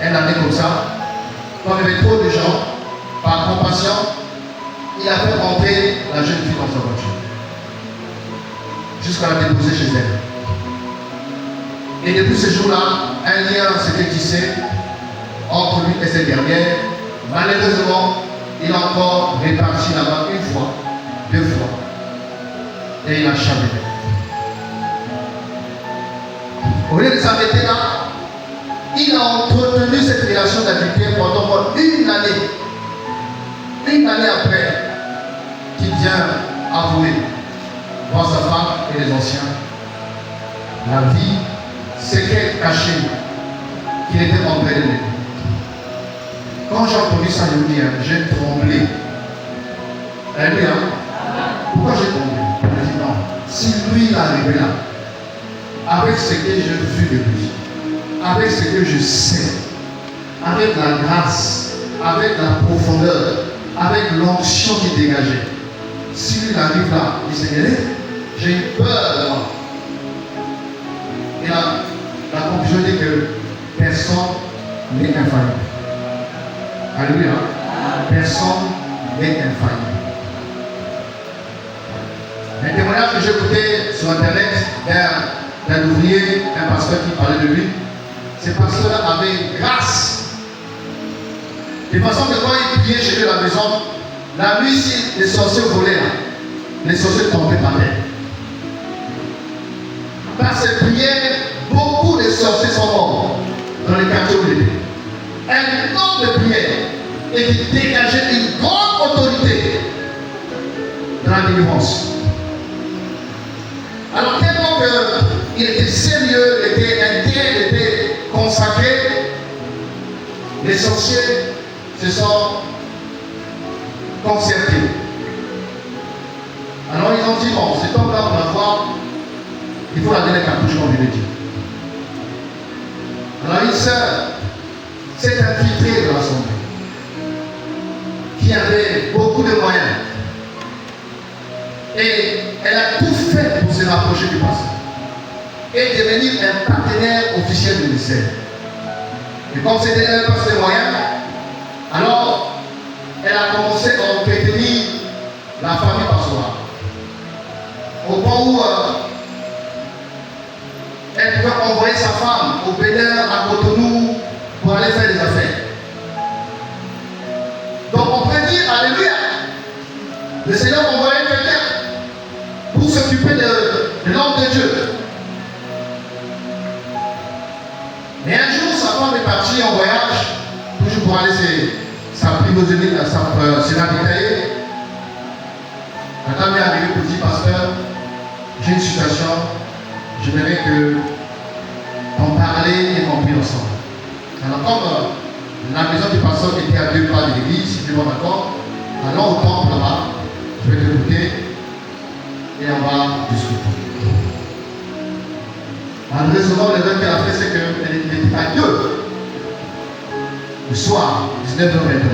une année comme ça. Comme il y avait trop de gens, par compassion, il a fait rentrer la jeune fille dans sa voiture. Jusqu'à la déposer chez elle. Et depuis ce jour-là, un lien s'était tissé entre lui et cette dernière. Malheureusement, il a encore réparti là-bas une fois, deux fois. Et il a charbonné. Au lieu de s'arrêter là, il a entretenu cette relation d'adultère pendant une année. Une année après, qu'il vient avouer voir sa femme et les anciens. La vie secrète cachée qu'il était entré de lui. Quand j'ai entendu ça, je me dis, j'ai tremblé. Alléluia. Pourquoi j'ai tremblé? Je me dis non. Si lui il est arrivé là, avec ce que j'ai vu de lui, avec ce que je sais, avec la grâce, avec la profondeur, avec l'onction qui dégageait, si lui il arrive là, il dit Seigneur, j'ai peur. Et la conclusion dit que personne n'est infaillible. Alléluia. Personne n'est infaillible. Un témoignage que j'ai écouté sur internet d'un ouvrier, un pasteur qui parlait de lui, ce pasteur avait grâce. De façon que quand il priait chez lui à la maison, la nuit, si les sorciers volaient là, les sorciers tombaient par terre. Par ces prières, beaucoup de sorciers sont morts dans les quartiers où il était. Un nombre de prières et qui dégageait une grande autorité dans la délivrance. Alors tellement qu'il était sérieux, il était intègre, il était consacré, les sorciers se sont concertés. Alors ils ont dit, bon, cet homme-là pour la voir, il faut la donner cartouche comme je l'ai dit. Alors une sœur s'est infiltrée dans l'assemblée, qui avait beaucoup de moyens. Et elle a tout fait pour se rapprocher du pasteur et devenir un partenaire officiel du ministère. Et comme c'était elle pas ses moyens, alors elle a commencé à entretenir la famille pastorale. Au point où elle pouvait envoyer sa femme au Bénin, à Cotonou, pour aller faire des affaires. Donc on peut dire, alléluia, le Seigneur envoyait quelqu'un pour s'occuper de l'homme de Dieu. Mais un jour, sa femme est partie en voyage, toujours pour aller sa primogénite, se ravitailler. La dame est arrivée pour dire, pasteur, j'ai une situation, j'aimerais que on parlait et qu'on prie ensemble. Alors comme la maison du pasteur était à 2 pas de l'église, si tu es bon d'accord, allons au temple là-bas, je vais t'écouter et on va discuter. Malheureusement, l'erreur qu'elle a fait, c'est qu'elle était à 2 le soir, 19h29.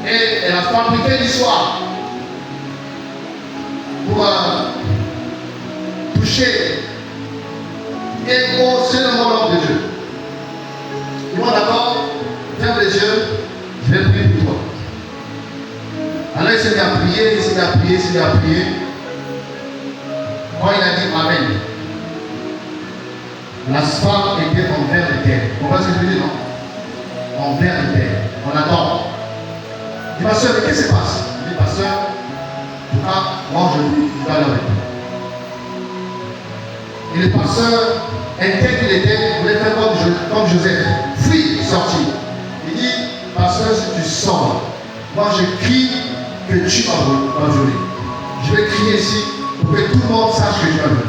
Et elle a fabriqué l'histoire pour toucher et c'est le mot l'homme de Dieu. Ils vont d'abord ferme les yeux, je vais prier pour toi. Alors il s'est mis à prier, il s'est mis à prier, il s'est mis à prier. Quand il a dit Amen, L'asphalte était en verre de terre. Vous comprenez ce que je veux dire, non? En verre de terre. On attend. Je dis, pasteur, mais qu'est-ce qui se passe? Je dis, pasteur, en tout cas, moi je vais aller avec vous. Et le pasteur, inquiet qu'il était, voulait faire comme Joseph. Fuis, sorti. Il dit, pasteur, si tu sors, moi je crie que tu m'as violé. Je vais crier ici pour que tout le monde sache que tu m'as violé.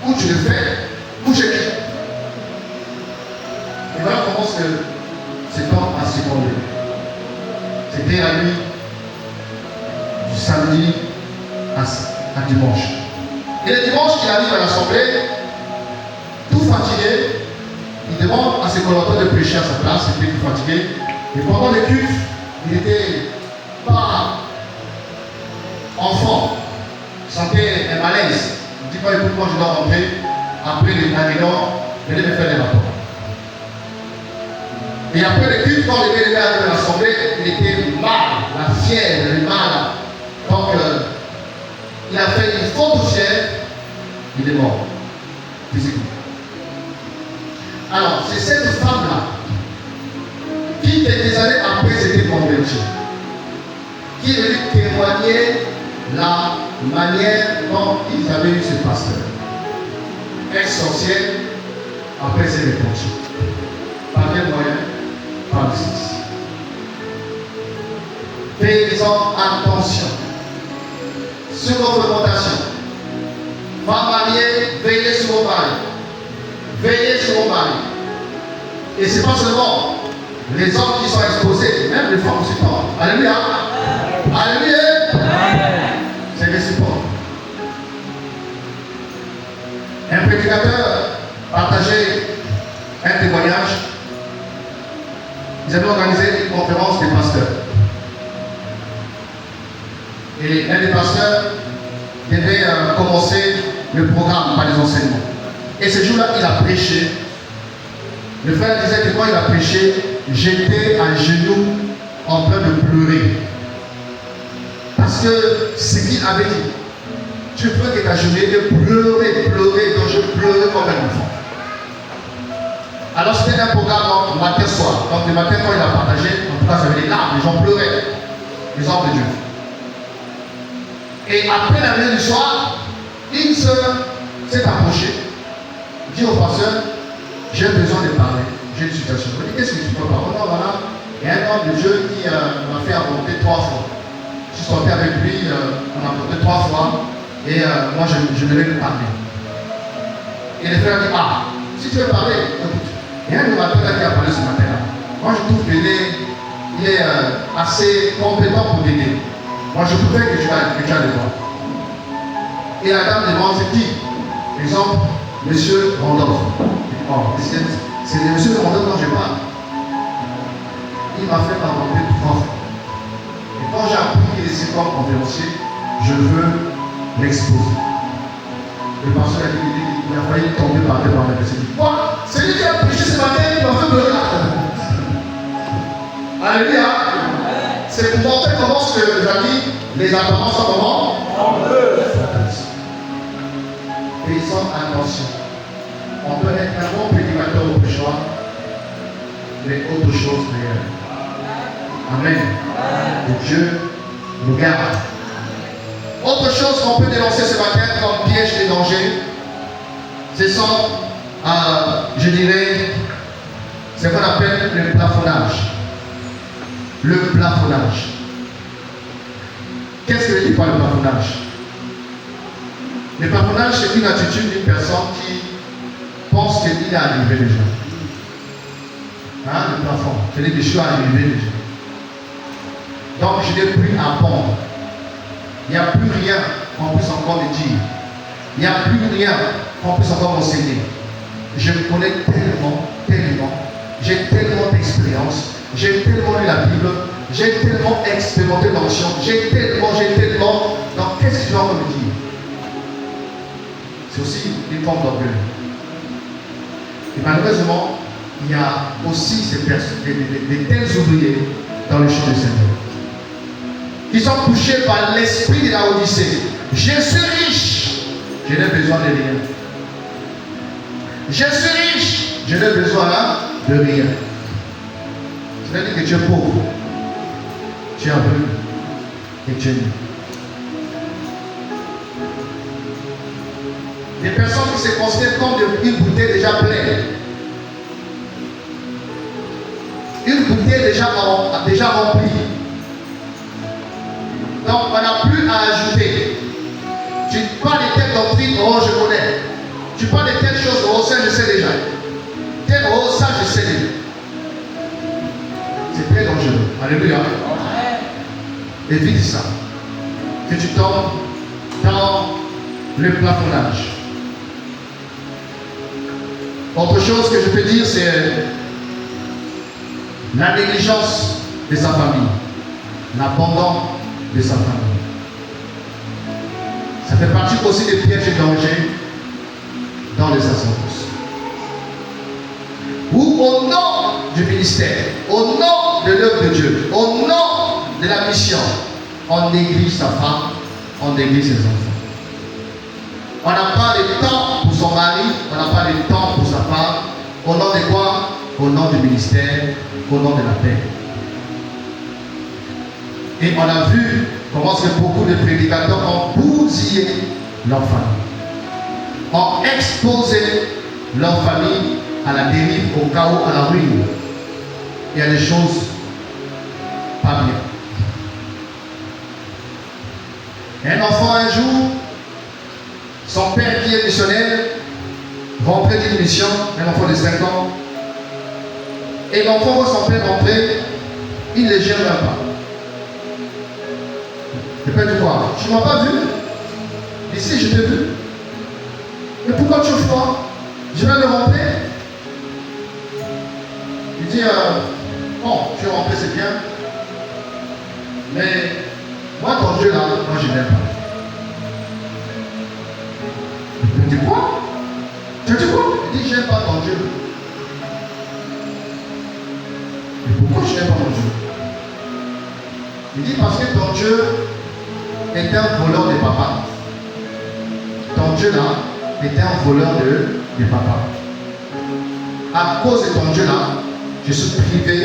Ou tu le fais, ou je crie. Et voilà comment cet homme a succombé. C'était la nuit du samedi à dimanche. Et le dimanche, il arrive à l'assemblée, tout fatigué, il demande à ses collaborateurs de prêcher à sa place, il était tout fatigué. Et pendant le culte, il n'était pas enfant, il sentait un malaise. Il dit, écoute, moi je dois rentrer, après les réunions, venez me faire des rapports. Et après le culte, quand le gars arrive à l'assemblée, il était mal, la fièvre, le mal. Donc, il a fait une faute au ciel, il est mort, physiquement. Alors, c'est cette femme-là qui, quelques années après, s'était convertie, qui est venue témoigner la manière dont ils avaient eu ce pasteur. Ex-sorcière, après ses réponses. Par quel moyen? Par le sexe. Faisons attention. Sur vos recommandations. Femmes mariées, veillez sur vos maris. Veillez sur vos maris. Et ce n'est pas seulement les hommes qui sont exposés, même les femmes aussi. Alléluia. Alléluia. C'est réciproque. Un prédicateur partageait un témoignage. Ils avaient organisé une conférence des pasteurs. Et un des pasteurs devait commencer le programme par les enseignements. Et ce jour-là, il a prêché. Le frère disait que quand il a prêché, j'étais à genoux en train de pleurer. Parce que ce qu'il avait dit, tu peux t'agenouiller et pleurer, donc je pleurais comme un enfant. Alors c'était un programme matin soir. Donc le matin quand il a partagé, en tout cas ça avait des larmes, les gens pleuraient, les hommes de Dieu. Et après la réunion du soir, une sœur s'est approchée, dit au pasteur, j'ai besoin de parler, j'ai une situation. Je lui dis, qu'est-ce que tu peux parler? Non, voilà, il y a un homme de Dieu qui m'a fait avorter 3 fois. Je suis sorti avec lui, on a avorté 3 fois, et moi je devais lui parler. Et le frère dit, ah, si tu veux parler, écoute, il y a un orateur qui a parlé ce matin-là. Moi je trouve qu'il est assez compétent pour t'aider. Moi je préfère que tu ailles le voir. Et la dame demande, c'est qui? Exemple, monsieur Randolph. Oh, c'est le monsieur Randolph dont je parle. Il m'a fait avorter 3 fois. Et quand j'ai appris qu'il est ici comme conférencier, je veux l'exposer. Le pasteur a dit, il a failli tomber par terre dans la personne. Quoi? C'est lui qui a prêché ce matin, il m'a fait pleurer là. Alléluia. C'est pour montrer comment ce que j'ai dit, les apparences sont comment? Faisons attention. On peut être un bon prédicateur au péchoir, mais autre chose meilleure. Amen. Que Dieu nous garde. Autre chose qu'on peut dénoncer ce matin comme piège et danger, ce sont, je dirais, ce qu'on appelle le plafonnage. Le plafonnage. Qu'est-ce que veut dire par le plafonnage? Le plafonnage, c'est une attitude d'une personne qui pense qu'il est arrivé déjà. Hein, le plafond. C'est-à-dire que je suis arrivé déjà. Donc je n'ai plus à apprendre. Il n'y a plus rien qu'on puisse encore me dire. Il n'y a plus rien qu'on puisse encore m'enseigner. Je me connais tellement. J'ai tellement d'expérience. J'ai tellement lu la Bible. J'ai tellement expérimenté l'onction. J'ai tellement. Donc qu'est-ce que tu vas me dire? C'est aussi une forme d'orgueil. Et malheureusement, il y a aussi des tels ouvriers dans le champ du Seigneur. Qui sont touchés par l'esprit de la Odyssée. Je suis riche, je n'ai besoin de rien. Je suis riche, je n'ai besoin de rien. C'est-à-dire que tu es pauvre, tu es aveugle et tu es nu. Des personnes qui se considèrent comme une bouteille déjà pleine. Une bouteille déjà remplie. Donc on n'a plus à ajouter. Tu parles de telle doctrine, oh je connais. Tu parles de telle chose, oh ça je sais déjà. Tel, oh ça je sais déjà. C'est très dangereux. Alléluia. Évite ça. Que tu tombes dans le plafonnage. Autre chose que je peux dire, c'est la négligence de sa famille, l'abandon de sa famille. Ça fait partie aussi des pièges et dangers dans les sacerdoces. Où au nom du ministère, au nom de l'œuvre de Dieu, au nom de la mission, on néglige sa femme, on néglige ses enfants. On n'a pas de temps pour son mari, on n'a pas de temps pour sa femme. Au nom de quoi? Au nom du ministère, au nom de la paix. Et on a vu comment beaucoup de prédicateurs ont bousillé leur famille, ont exposé leur famille à la dérive, au chaos, à la ruine. Il y a des choses pas bien. Un enfant un jour, son père qui est missionnaire, rentrait d'une mission, un enfant de 5 ans, et l'enfant voit son père rentrer, il ne le gère même pas. Le père dit quoi? Tu ne m'as pas vu? Ici, je t'ai vu. Mais pourquoi tu ouvres pas? Je viens de rentrer. Il dit, bon, tu es rentré, c'est bien. Mais moi, ton Dieu là, moi je n'aime pas. Il dit quoi? Tu dis quoi? Il dit, j'aime pas ton Dieu. Et pourquoi je n'aime pas mon Dieu? Il dit, parce que ton Dieu est un voleur de papa. Ton Dieu là est un voleur de papa. À cause de ton Dieu là, je suis privé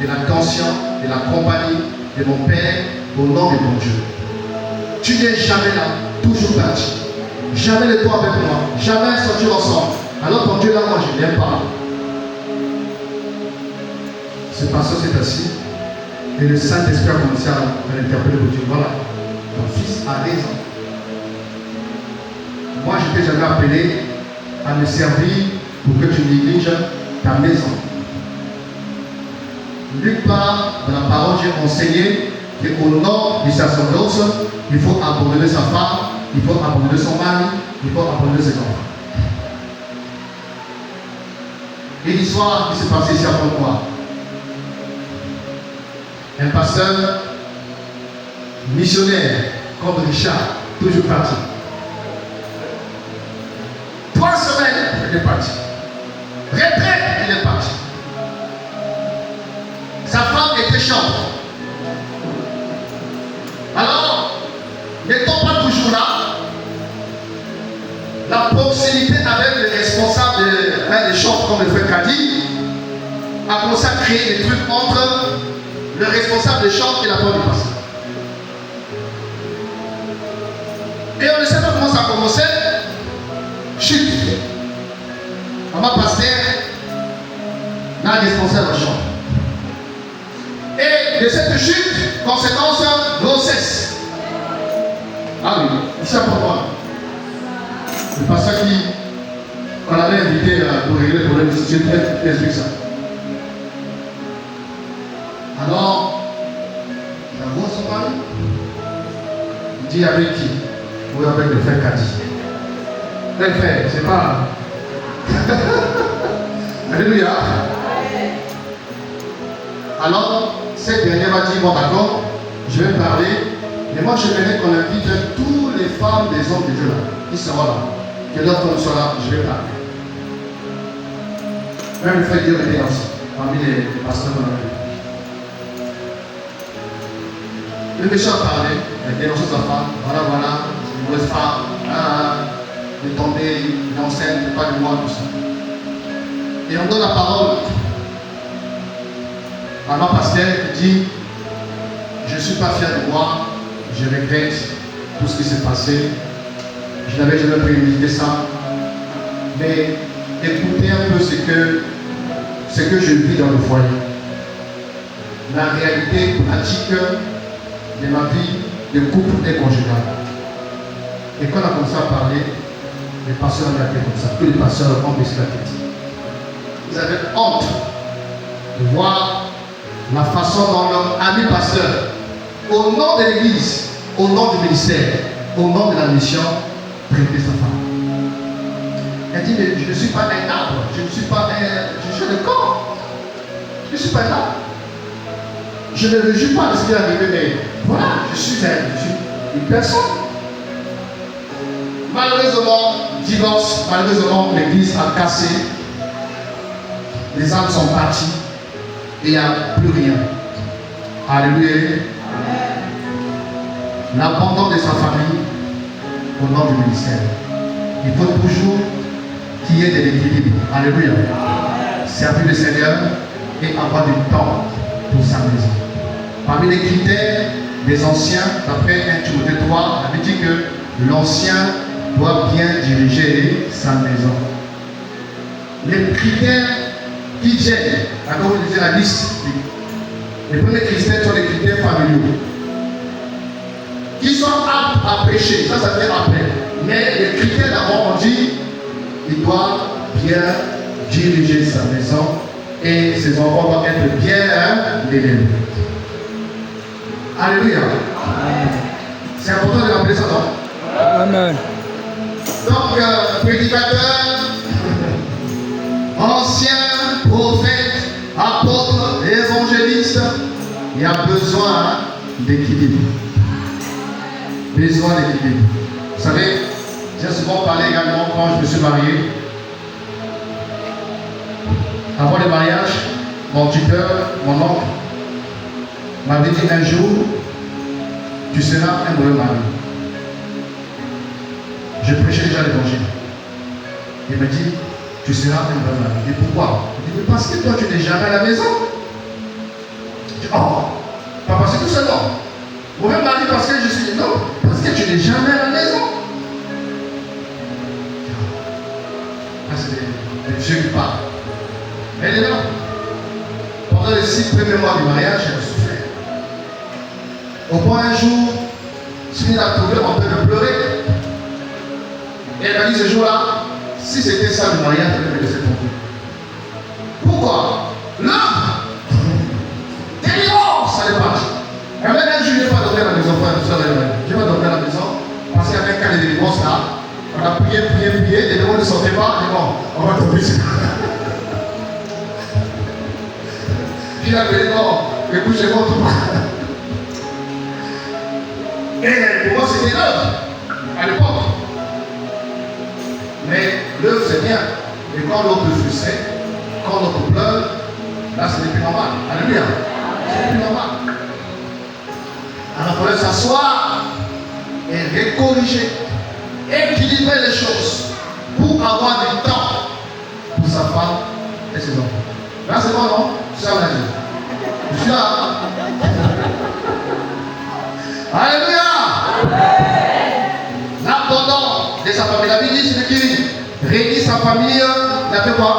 de l'attention, de la compagnie de mon Père au nom de ton Dieu. Tu n'es jamais là, toujours parti. Jamais de toi avec moi, jamais sortir ensemble. Alors ton Dieu là, moi je n'aime pas. Ce pasteur s'est assis et le Saint-Esprit a commencé à l'interpeller pour dire voilà, ton fils a raison. Moi je t'ai jamais appelé à me servir pour que tu négliges ta maison. Nulle part dans la parole, j'ai enseigné qu'au nom du sacerdoce, il faut abandonner sa femme, il faut abandonner son mari, il faut abandonner ses enfants. Et l'histoire qui s'est passée ici après moi. Un pasteur missionnaire comme Richard, toujours parti. 3 semaines, il est parti. Retraite, il est parti. Sa femme était chantre. Alors, n'étant pas toujours là, la proximité avec le responsable des chantres comme le frère Kadi a commencé à créer des trucs entre le responsable des chantres et la femme du pasteur. Et on ne sait pas comment ça a commencé. Chute. Maman pasteur n'a responsable de chantre. Et de cette chute, conséquence, grossesse. Ah oui, c'est pour moi. Le pasteur qu'on avait invité pour régler le problème, je t'explique ça. Alors, la voix son mari, il dit avec qui? Oui, avec le frère Kadi. Le frère, c'est pas. Alléluia. Alors, cette dernière m'a dit, bon d'accord, je vais parler, mais moi je voudrais qu'on invite toutes les femmes des hommes de Dieu là, qui seront là, que leur femme soit là, je vais parler. Même le frère Dieu était là aussi, parmi les pasteurs qu'on a vu. Le méchant parlait, il a dénoncé sa femme, voilà, une mauvaise femme, il est tombé, il est enceinte, pas de moi, tout ça. Et on donne la parole à ma pasteur qui dit, je ne suis pas fier de moi, je regrette tout ce qui s'est passé. Je n'avais jamais prémédité ça. Mais écoutez un peu ce que je vis dans le foyer. La réalité pratique de ma vie de couple et conjugal. Et quand on a commencé à parler, les pasteurs ont été comme ça. Tous les pasteurs ont baissé la tête. Ils avaient honte de voir la façon dont leur ami pasteur, au nom de l'église, au nom du ministère, au nom de la mission, traitait sa femme. Elle dit, mais je ne suis pas un arbre, je ne suis pas je suis le corps. Je ne suis pas un arbre. Je ne me juge pas de ce qui est arrivé, mais voilà, je suis une personne. Malheureusement, divorce, malheureusement, l'église a cassé. Les âmes sont parties et il n'y a plus rien. Alléluia. L'abandon de sa famille au nom du ministère. Il faut toujours qu'il y ait de l'équilibre. Alléluia. Servir le Seigneur et avoir du temps pour sa maison. Parmi les critères des anciens, d'après 1 Timothée 3, on avait dit que l'ancien doit bien diriger sa maison. Les critères qui gênent, d'accord, vous lisez la liste. Les premiers critères sont les critères familiaux. Qui sont aptes à pécher, ça vient après. Mais les critères d'abord, on dit, il doit bien diriger sa maison et ses enfants doivent être bien élevés. Alléluia. C'est important de rappeler ça, non?
Amen.
Donc, prédicateur, ancien, prophète, apôtre, évangéliste, il y a besoin d'équilibre. Besoin d'équilibre. Vous savez, j'ai souvent parlé également quand je me suis marié. Avant le mariage, mon tuteur, mon oncle, m'avait dit un jour, tu seras un mauvais mari. Je prêchais déjà l'évangile. Il m'a dit, tu seras un mauvais mari. Et pourquoi? Il dit, parce que toi tu n'es jamais à la maison. Je dis, oh, pas parce que tout seul, non. Mauvais mari parce que je suis. Non, parce que tu n'es jamais à la maison. Ah, c'est des vieux qui parlent. Elle est là. Pendant les 6 premiers mois du mariage, elle a souffert. Au point un jour, Sylvie l'a trouvé en train de pleurer. Et elle m'a dit ce jour-là, si c'était ça le mariage, elle me laisser tomber. Pourquoi? L'œuvre, délivrance, ça n'est pas. Et même un jour, je n'ai pas dormi à la maison, frère, je n'ai pas dormi à la maison, parce qu'il y avait un cas de délivrance là. On a prié, et le monde ne sortait pas, et bon, on va tomber sur. Puis il a dit non, écoutez-moi tout. Et pour moi, c'était l'œuvre, à l'époque. Mais l'œuvre, c'est bien. Et quand l'autre frustrait, quand l'autre pleure, là, ce n'est plus normal. Alléluia. C'est plus normal. Alors, il fallait s'asseoir et récorriger, équilibrer les choses pour avoir du temps pour sa femme et ses enfants. Là, c'est bon, non? C'est ça, on a dit. Je suis là. Alléluia. L'abandon de sa famille. La Bible dit, c'est qui réunit sa famille, il a fait quoi?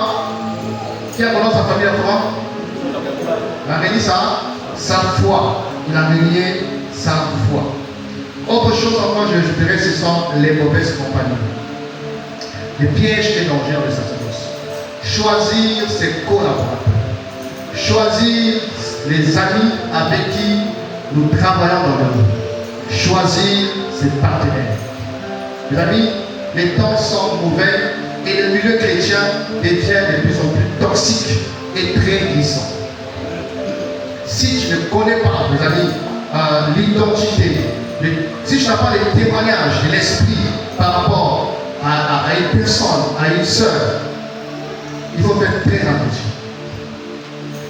Qui a abandonné sa famille à quoi? Il a réuni sa foi. Il a réuni sa foi. Autre chose encore, je dirais, ce sont les mauvaises compagnies. Les pièges et dangers de sacerdoce. Choisir ses collaborateurs. Choisir les amis avec qui nous travaillons dans le monde. Choisir ses partenaires. Mes amis, les temps sont mauvais et le milieu chrétien devient de plus en plus toxique et très glissant. Si tu ne connais pas, mes amis, l'identité, si tu n'as pas les témoignages de l'esprit par rapport à une personne, à une sœur, il faut faire très attention.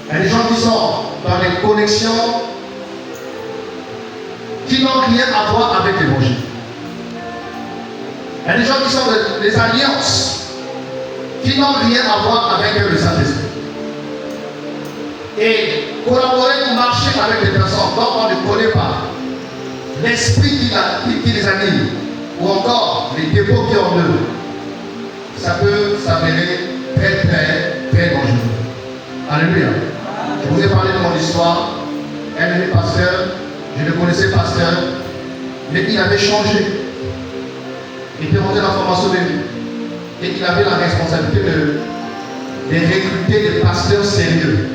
Il y a des gens qui sont dans les connexions qui n'ont rien à voir avec l'évangile. Il y a des gens qui sont des alliances qui n'ont rien à voir avec le Saint-Esprit. Et collaborer ou marcher avec des personnes dont on ne connaît pas l'esprit qui les anime, ou encore les dépôts qui ont en eux, ça peut s'avérer très très très dangereux. Alléluia. Je vous ai parlé de mon histoire. Un de mes pasteurs, je le connaissais pasteur, mais il avait changé. Il était rentré dans la formation de vie. Et il avait la responsabilité de recruter des pasteurs sérieux.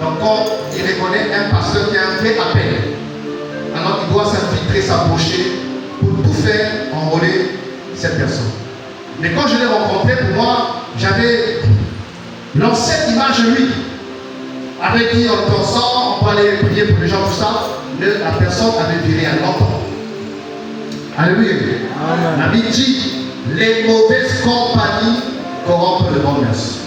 Donc quand il reconnaît un pasteur qui a un vrai appel, alors il doit s'infiltrer, s'approcher pour tout faire enrôler cette personne. Mais quand je l'ai rencontré, pour moi, j'avais l'ancienne image de lui, avec qui on était ensemble, on parlait prier pour les gens, tout ça. La personne avait viré à longtemps. Alléluia. La Bible dit, les mauvaises compagnies corrompent le bon mœurs.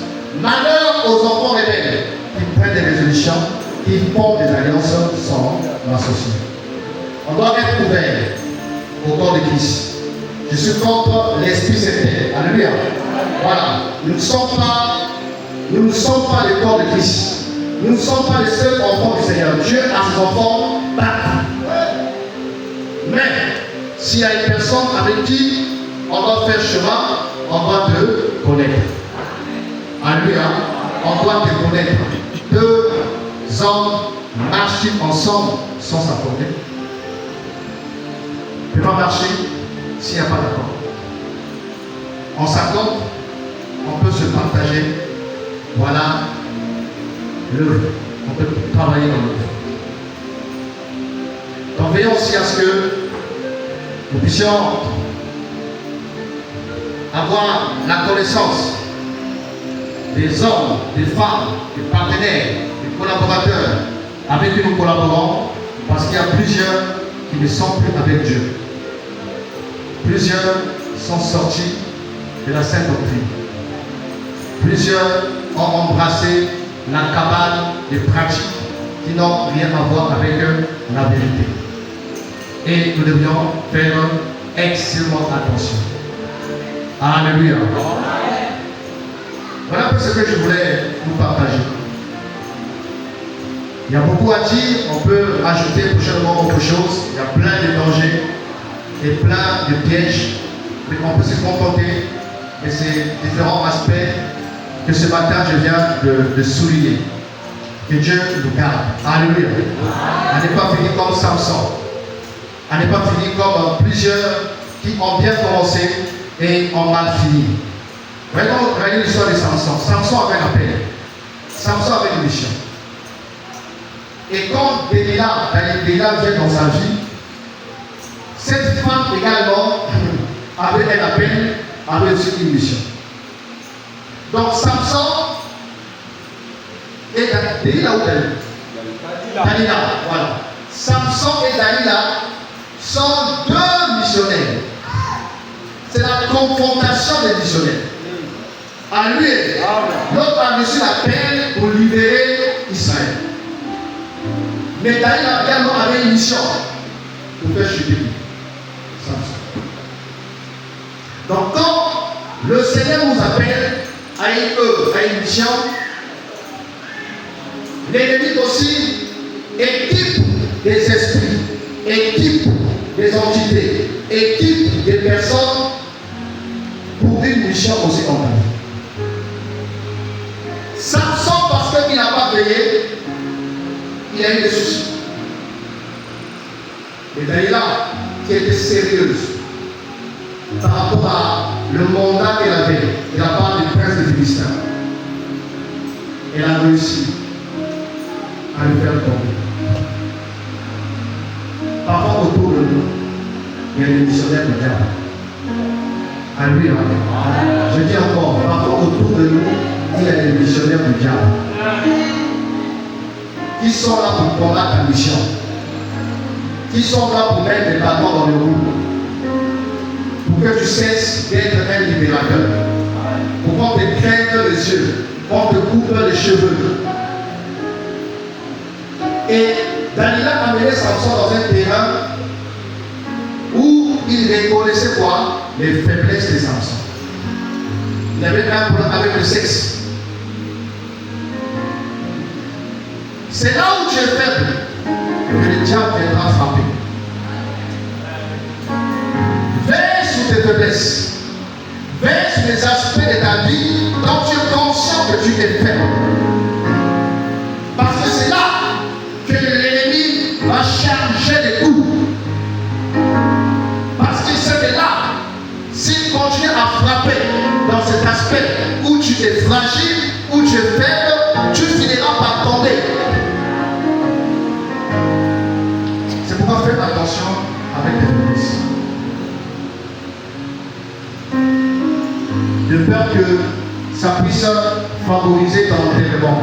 Malheur aux enfants rebelles qui prennent des résolutions, qui font des alliances sans l'associer. On doit être ouvert au corps de Christ. Je suis contre l'esprit sectaire. Alléluia. Voilà. Nous ne sommes pas le corps de Christ. Nous ne sommes pas les seuls enfants du Seigneur. Dieu a ses enfants partout. Mais s'il y a une personne avec qui on doit faire chemin, on doit te connaître. Alléluia. On doit te connaître. Deux hommes marchent ensemble sans s'accorder. Ne peut pas marcher s'il n'y a pas d'accord. On s'accorde, on peut se partager. Voilà l'œuvre. On peut travailler dans l'œuvre. Donc veillons aussi à ce que nous puissions avoir la connaissance des hommes, des femmes, des partenaires, des collaborateurs avec qui nous collaborons, parce qu'il y a plusieurs qui ne sont plus avec Dieu. Plusieurs sont sortis de la sainte doctrine. Plusieurs ont embrassé la cabale des pratiques qui n'ont rien à voir avec la vérité. Et nous devions faire extrêmement attention. Alléluia. Voilà un peu ce que je voulais vous partager. Il y a beaucoup à dire, on peut ajouter prochainement autre chose. Il y a plein de dangers et plein de pièges, mais on peut se contenter de ces différents aspects que ce matin je viens de souligner. Que Dieu nous garde. Alléluia. À ne pas finir comme Samson. À ne pas finir comme plusieurs qui ont bien commencé et ont mal fini. Regardez l'histoire de Samson. Samson avait un appel. Samson avait une mission. Et quand Delilah vient dans sa vie, cette femme également avait un appel, avait aussi une mission. Donc Samson et Delilah ou Dalila, voilà. Samson et Dalila sont deux missionnaires. C'est la confrontation des missionnaires. Alléluia. L'autre a reçu l'appel pour libérer Israël. Mais Dalila également avait une mission pour faire chuter Samson. Donc quand le Seigneur nous appelle à une œuvre, à une mission, l'ennemi aussi équipe des esprits, équipe des entités, équipe des personnes pour une mission aussi en Samson, parce qu'il n'a pas veillé, il a eu des soucis. Et Dalila, qui était sérieuse par rapport à le mandat qu'elle avait de la part du prince des Philistins, elle a réussi à le faire tomber. Parfois autour de nous, il y a des missionnaires du diable. Alléluia. Je dis encore, parfois autour de nous, il y a des missionnaires du diable qui sont là pour combattre la mission, qui sont là pour mettre des bâtons dans le roues, pour que tu cesses d'être un libérateur, pour qu'on te crève les yeux, qu'on te coupe les cheveux. Et Dalila a mené Samson dans un terrain où il reconnaissait quoi? Les faiblesses de Samson. il avait un problème avec le sexe. C'est là où tu es faible que le diable viendra frapper. Veille sur tes faiblesses. Veille sur les aspects de ta vie dont tu es conscient que tu es faible. Parce que c'est là que l'ennemi va charger des coups. Parce qu'il sait que là, s'il continue à frapper dans cet aspect où tu es fragile, où tu es faible, tu finiras par tomber. C'est pourquoi faites attention avec tes faiblesses. De peur que ça puisse favoriser ton enterrement.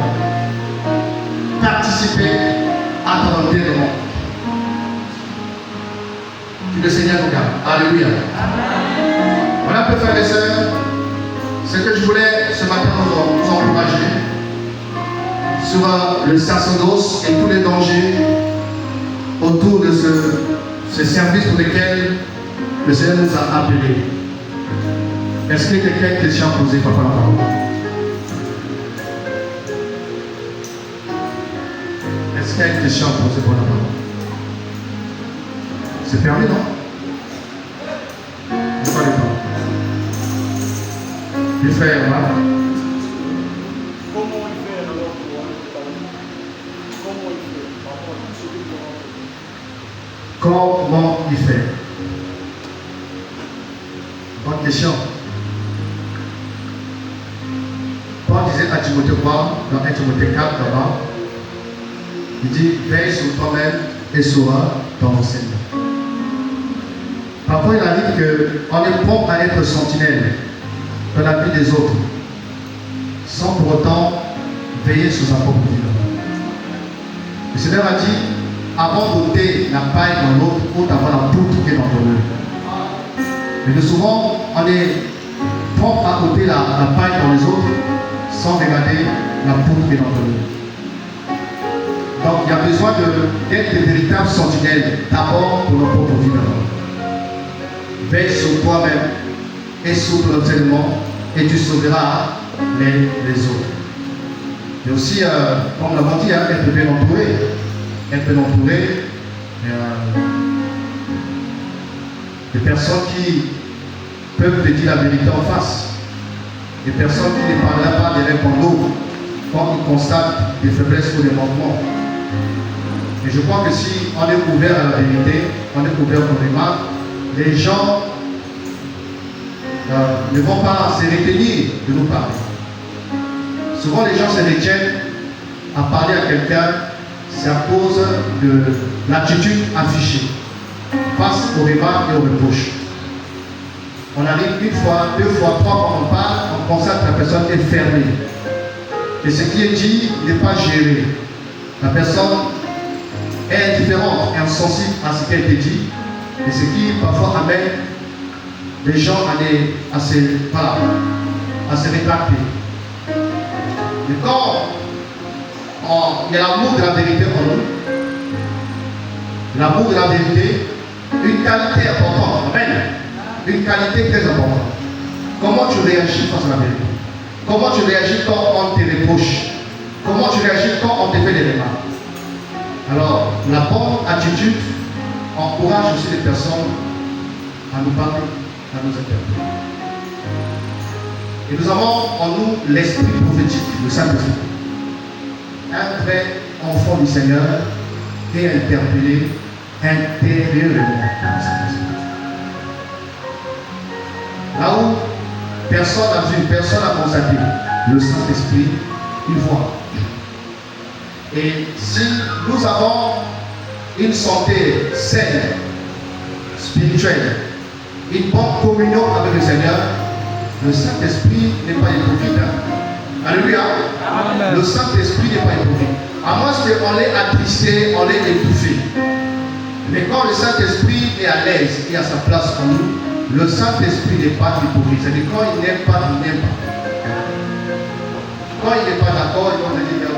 Participer à ton enterrement. Que le Seigneur nous garde. Alléluia. Voilà, peu frères et sœurs, ce que je voulais ce matin vous encourager sur le sacerdoce et tous les dangers autour de ce service pour lequel le Seigneur nous a appelés. Est-ce qu'il y a quelqu'un qui a une question à poser par rapport à la parole? Est-ce qu'il y a une question à poser pour la parole? C'est permis, non? Pas le temps. Les frères, voilà.
Comment il fait alors pour aller au paradis? Comment il fait par rapport à tout ce que vous
Comment il fait? Bonne question. Paul disait à Timothée quoi? Dans 1 Timothée 4, là-bas, il dit veille sur toi-même et sur ton enseignement. Parfois, il arrive qu'on est prompt à être sentinelle dans la vie des autres, sans pour autant veiller sur sa propre vie. Le Seigneur a dit avant d'ôter la paille dans l'autre, ôte avant la poutre qui est dans ton œil. Mais de souvent, on est prompt à ôter la paille dans les autres, sans regarder la poutre qui est dans ton œil. Donc, il y a besoin d'être des véritables sentinelles, d'abord pour nos propres vies. Veille sur toi-même et sur ton enseignement et tu sauveras les autres. Et aussi, comme l'avons dit, être bien entouré. Être bien entouré. Des personnes qui peuvent te dire la vérité en face. Des personnes qui ne parlent pas des répondants quand ils constatent des faiblesses ou des manquements. Et je crois que si on est ouvert à la vérité, on est ouvert aux remarques, les gens ne vont pas se retenir de nous parler. Souvent les gens se retiennent à parler à quelqu'un, c'est à cause de l'attitude affichée face aux remarques et aux reproches. On arrive une fois, deux fois, trois fois, on parle, on constate que la personne est fermée. Et ce qui est dit n'est pas géré. La personne est indifférente, insensible à ce qui a été dit, et ce qui parfois amène les gens à se rétracter. Mais quand il y a l'amour de la vérité en nous, l'amour de la vérité, une qualité importante, amen, une qualité très importante. Comment tu réagis face à la vérité? Comment tu réagis quand on te reproche? Comment tu réagis quand on te fait des remarques? Alors, la bonne attitude encourage aussi les personnes à nous parler, à nous interpeller. Et nous avons en nous l'esprit prophétique, le Saint-Esprit. Un vrai enfant du Seigneur est interpellé intérieurement par le Saint-Esprit. Là où personne n'a vu, personne n'a constaté, le Saint-Esprit, il voit. Et si nous avons une santé saine, spirituelle, une bonne communion avec le Seigneur, le Saint-Esprit n'est pas hypocrite. Alléluia.
Amen.
Le Saint-Esprit n'est pas hypocrite. À moins qu'on l'ait attristé, on l'ait étouffé. Mais quand le Saint-Esprit est à l'aise et à sa place en nous, le Saint-Esprit n'est pas hypocrite. C'est-à-dire quand il n'aime pas, il n'aime pas. Quand il n'est pas d'accord, il va te dire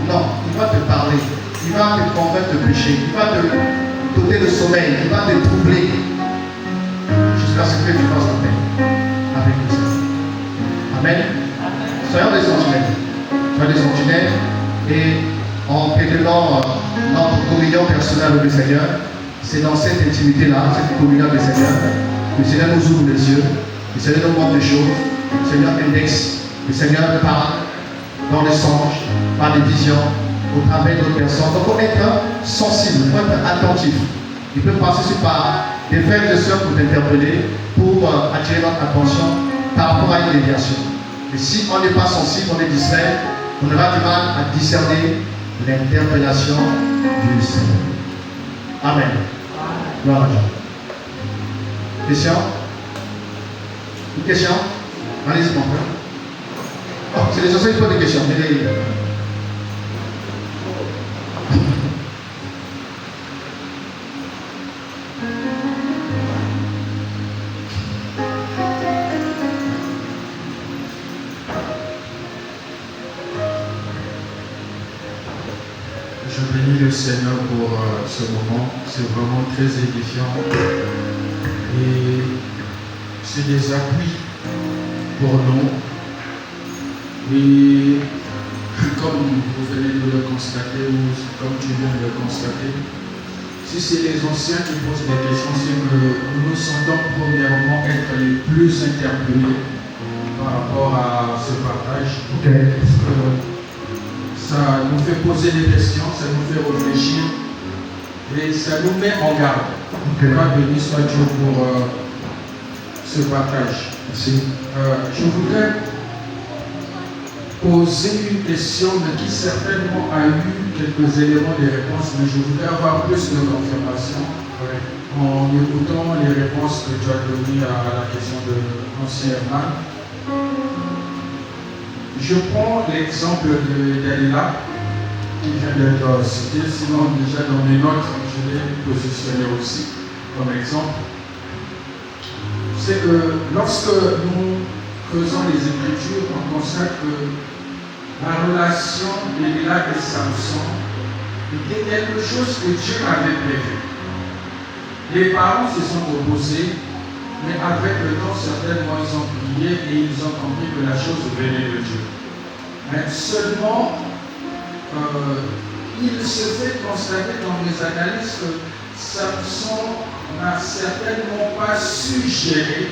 non, il va te parler, il va te convaincre de pécher, il va te donner le sommeil, il va te troubler jusqu'à ce que tu fasses la paix avec le Seigneur. Amen. Soyons des sentinelles. Soyons des sentinelles. Et en prétenant notre communion personnelle avec le Seigneur, c'est dans cette intimité-là, cette communion avec le Seigneur, que le Seigneur nous ouvre les yeux, le Seigneur nous montre des choses, le Seigneur indexe, le Seigneur parle dans les songes, par les visions, au travers d'autres personnes. Donc, il faut être sensible, il faut être attentif. Il peut passer sur par des frères et sœurs pour t'interpeller, pour attirer notre attention par rapport à une déviation. Et si on n'est pas sensible, on est distrait, on aura du mal à discerner l'interpellation du Seigneur. Amen. Gloire à Dieu. Question? Une question? Allez-y, mon frère. Oh, c'est les anciens qui posent des questions.
Je bénis le Seigneur pour ce moment. C'est vraiment très édifiant. Et c'est des appuis pour nous. Et comme vous venez de le constater, ou comme tu viens de le constater, si c'est les anciens qui posent des questions, c'est que nous sentons premièrement être les plus interpellés par rapport à ce partage.
Okay.
Parce que ça nous fait poser des questions, ça nous fait réfléchir et ça nous met en garde.
Okay.
Béni soit Dieu pour ce partage.
Merci.
Je voudrais poser une question, mais qui certainement a eu quelques éléments de réponse, mais je voudrais avoir plus de confirmation en écoutant les réponses que tu as données à la question de l'ancien Herman. Je prends l'exemple de Dalila qui vient d'être cité, sinon déjà dans mes notes, je l'ai positionné aussi comme exemple. C'est que lorsque nous faisons les Écritures, on constate que la relation de Dalila et Samson était quelque chose que Dieu avait prévu. Les parents se sont opposés, mais avec le temps, certainement, ils ont prié et ils ont compris que la chose venait de Dieu. Mais seulement, il se fait constater dans mes analyses que Samson n'a certainement pas su gérer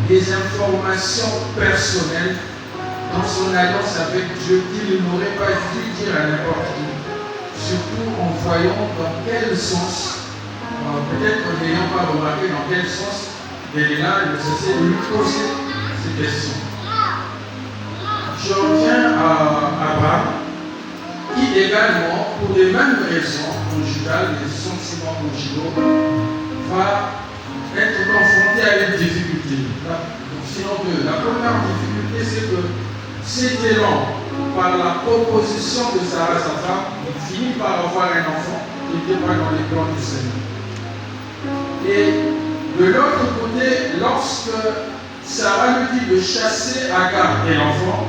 des informations personnelles dans son alliance avec Dieu qu'il n'aurait pas dû dire à n'importe qui. Surtout en voyant dans quel sens, peut-être en n'ayant pas remarqué dans quel sens, Dalila ne cessait de lui poser ces questions. Je reviens à Abraham, qui également, pour les mêmes raisons conjugales, les sentiments conjugaux, va être confronté à une difficulté. Sinon, la première difficulté, c'est que cet élan, par la proposition de Sarah, sa femme, il finit par avoir un enfant qui n'était pas dans les plans du Seigneur. Et de l'autre côté, lorsque Sarah lui dit de chasser Agar et l'enfant,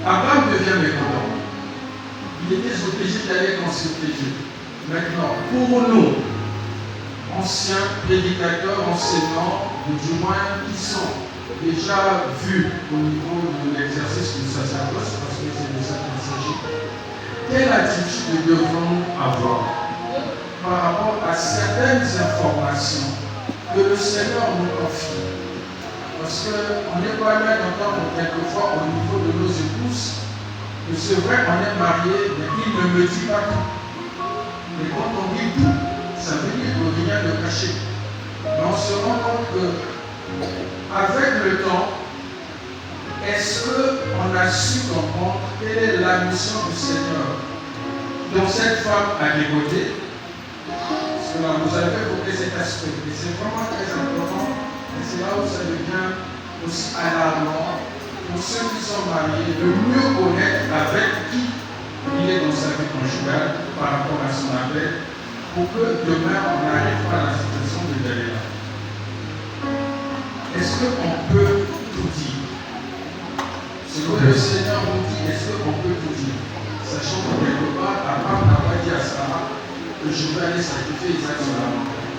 Abraham devient mécontent. Il était obligé d'aller consulter Dieu. Maintenant, pour nous, anciens prédicateurs, enseignants, ou du moins qui sont déjà vus au niveau de l'exercice du sacerdoce, parce que c'est de ça qu'il s'agit, quelle attitude devons-nous avoir par rapport à certaines informations que le Seigneur nous confie? Parce qu'on n'est pas loin d'entendre quelquefois au niveau de nos épouses que c'est vrai, on est marié, mais il ne me dit pas tout. Et quand on dit tout, ça veut dire que rien ne caché. Mais on se rend compte que, avec le temps, est-ce qu'on a su comprendre quelle est la mission du Seigneur dans cette femme à mes côtés? Parce que là, vous avez évoqué cet aspect. Et c'est vraiment très important. Et c'est là où ça devient aussi alarmant pour ceux qui sont mariés de mieux connaître avec qui il est dans sa vie conjugale par rapport à son appel, pour que demain on n'arrive pas à la situation de Dalila. Est-ce qu'on peut tout dire? Ce que le Seigneur nous dit, est-ce qu'on peut tout dire? Sachant que quelque part, Abraham n'a pas dit à Sarah que je vais aller sacrifier Isaac sur la montagne.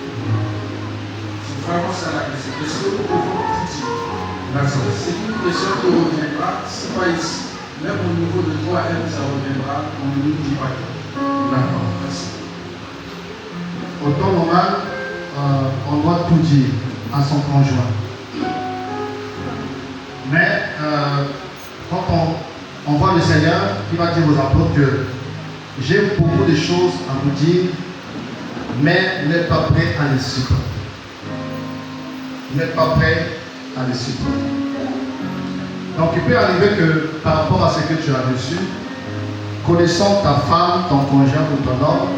C'est vraiment ça la question. Est-ce que nous pouvons tout dire? D'accord. C'est une question qui reviendra, c'est pas ici. Même au niveau de toi, elle, ça reviendra, on ne nous dit pas tout. D'accord, merci.
Au temps normal, on doit tout dire à son conjoint. Mais quand on voit le Seigneur, il va dire aux apôtres que j'ai beaucoup de choses à vous dire, mais vous n'êtes pas prêt à les supporter. Vous n'êtes pas prêt à les supporter. Donc il peut arriver que par rapport à ce que tu as reçu, connaissant ta femme, ton conjoint ou ton homme,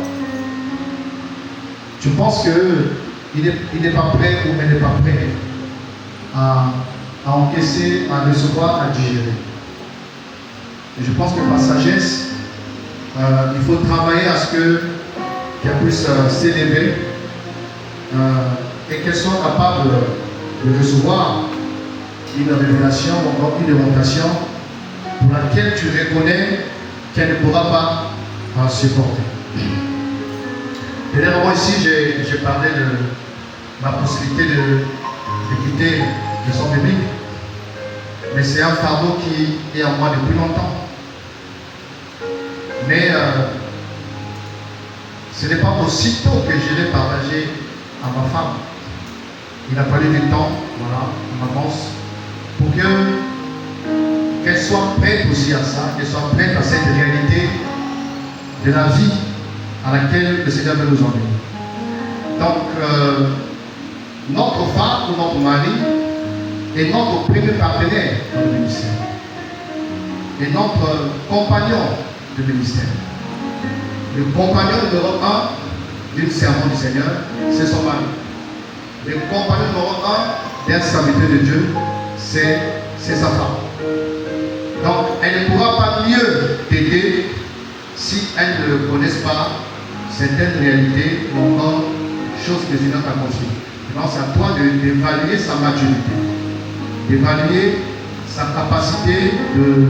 tu penses qu'il n'est pas prêt ou elle n'est pas prête à encaisser, à recevoir, à digérer. Et je pense que par sagesse, il faut travailler à ce qu'elle puisse s'élever et qu'elle soit capable de recevoir une révélation ou encore une orientation pour laquelle tu reconnais qu'elle ne pourra pas supporter. Dernièrement ici, j'ai parlé de la possibilité de quitter le son biblique, mais c'est un fardeau qui est en moi depuis longtemps. Mais ce n'est pas aussitôt que je l'ai partagé à ma femme. Il a fallu du temps, voilà, en avance, pour qu'elle soit prête aussi à ça, qu'elle soit prête à cette réalité de la vie à laquelle le Seigneur veut nous emmener. Donc, notre femme ou notre mari est notre premier partenaire dans le ministère. Et notre compagnon de ministère. Le compagnon numéro 1 d'une servante du Seigneur, c'est son mari. Le compagnon numéro 1 d'un serviteur de Dieu, c'est sa femme. Donc, elle ne pourra pas mieux t'aider si elle ne connaisse pas certaines réalités ou encore choses que le Seigneur t'a confiées. Donc, c'est à toi d'évaluer sa maturité, d'évaluer sa capacité de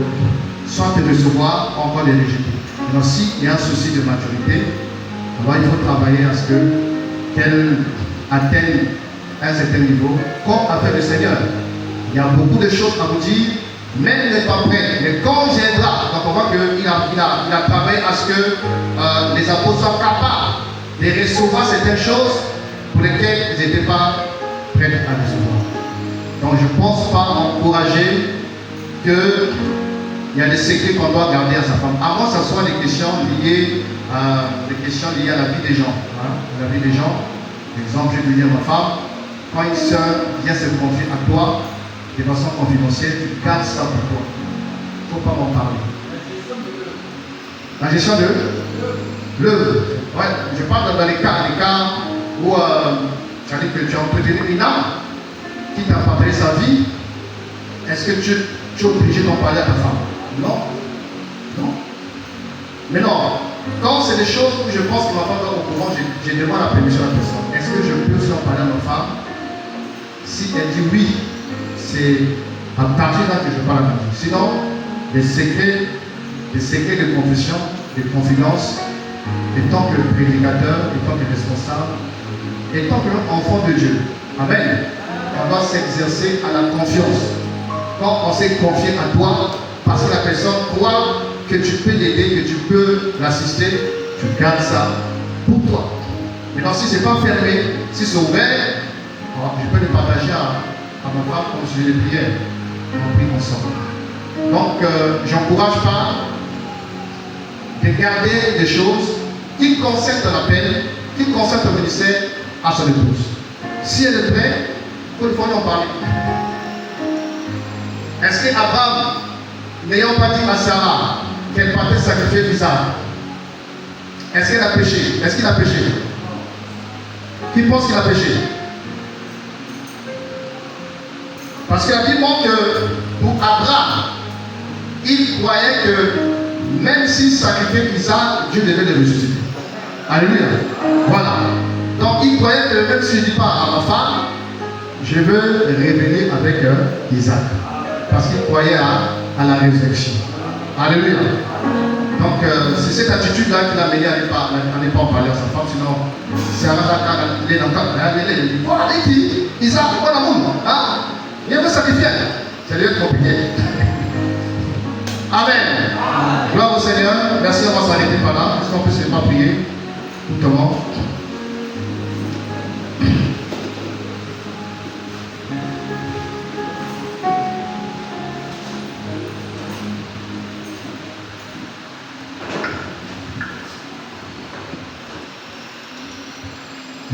soit de recevoir, encore de rejeter. Donc, s'il y a un souci de maturité, alors il faut travailler à ce qu'elle atteigne un certain niveau, comme a fait le Seigneur. Il y a beaucoup de choses à vous dire, mais il n'est pas prêt. Mais quand il viendra, donc on voit qu'il a travaillé à ce que les apôtres soient capables de recevoir certaines choses pour lesquelles ils n'étaient pas prêts à recevoir. Donc je ne pense pas encourager qu'il y a des secrets qu'on doit garder à sa femme. Avant que ce soit des questions liées à la vie des gens. Hein, la vie des gens. Par exemple, je vais dire à ma femme, quand une soeur vient se confier à toi, de façon confidentielle, tu gardes ça pour toi. Il ne faut pas m'en parler. La gestion de l'œuvre. Ouais, je parle dans les cas où tu as dit que tu as entretenu une âme qui t'a partagé sa vie. Est-ce que tu es obligé d'en parler à ta femme? Non. Non. Mais non. Quand c'est des choses où je pense que ma femme doit au courant, je demande la permission à la personne. Est-ce que je peux aussi en parler à ma femme? Si elle dit oui, c'est à partir de là que je parle à ma fille. Sinon, des secrets de confession, de confidence, étant que prédicateur, étant que responsable, étant que enfant de Dieu. Amen. On doit s'exercer à la confiance. Quand on s'est confié à toi, parce que la personne croit que tu peux l'aider, que tu peux l'assister, tu gardes ça pour toi. Maintenant, si ce n'est pas fermé, si c'est ouvert, je peux le partager à ma femme comme sujet de prière. On prie ensemble. Donc, je n'encourage pas de garder des choses qui concernent l'appel, qui concernent le ministère à son épouse. Si elle est prête, il faut en parler. Est-ce qu'Abraham, n'ayant pas dit à Sarah qu'elle partait sacrifier Isaac, est-ce qu'elle a péché? Est-ce qu'il a péché? Qui pense qu'il a péché? Parce que la Bible montre que pour Abraham, il croyait que même s'il sacrifiait Isaac, Dieu devait le ressusciter. Alléluia. Voilà. Donc il croyait que même si je ne dis pas à ma femme, je veux révéler avec Isaac. Parce qu'il croyait à la résurrection. Alléluia. Donc c'est cette attitude-là qui l'a mené à ne pas en parler à sa femme, sinon c'est à la il est dans le cadre. Il dit, voilà, Isaac, voilà, Il veut sacrifier. C'est lui compliqué. Amen. Gloire au Seigneur. Merci, on va s'arrêter par là. Est-ce qu'on peut seulement prier pour tout le monde?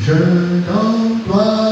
Je t'emploie.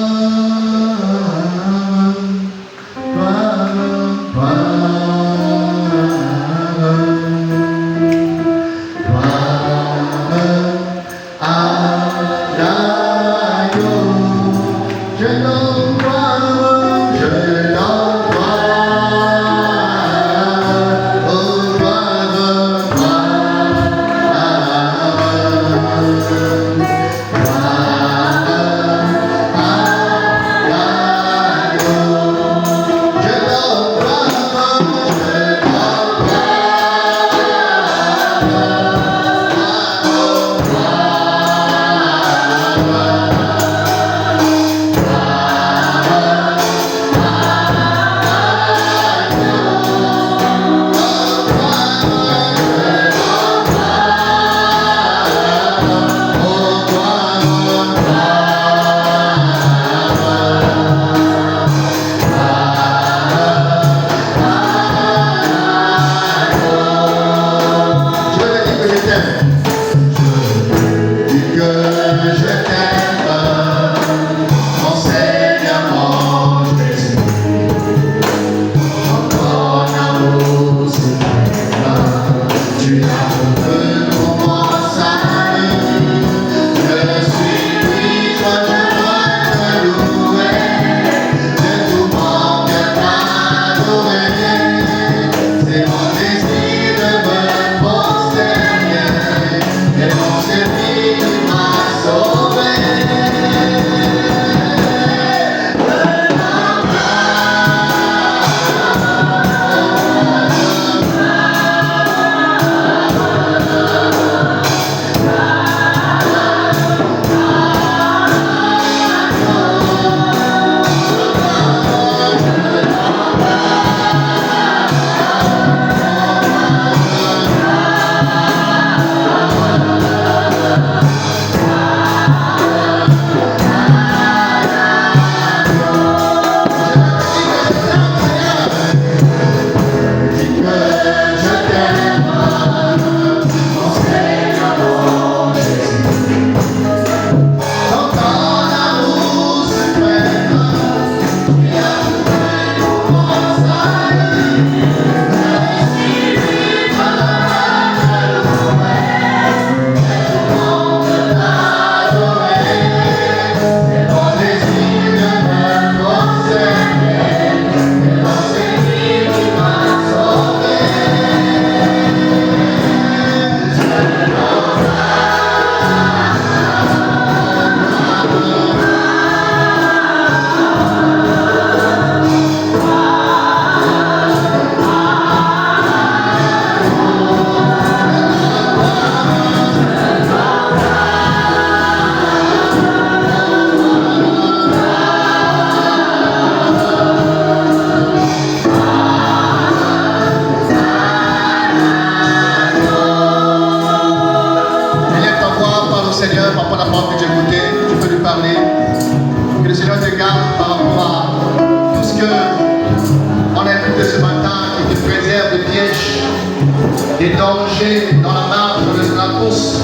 Des dangers dans la marche de la course.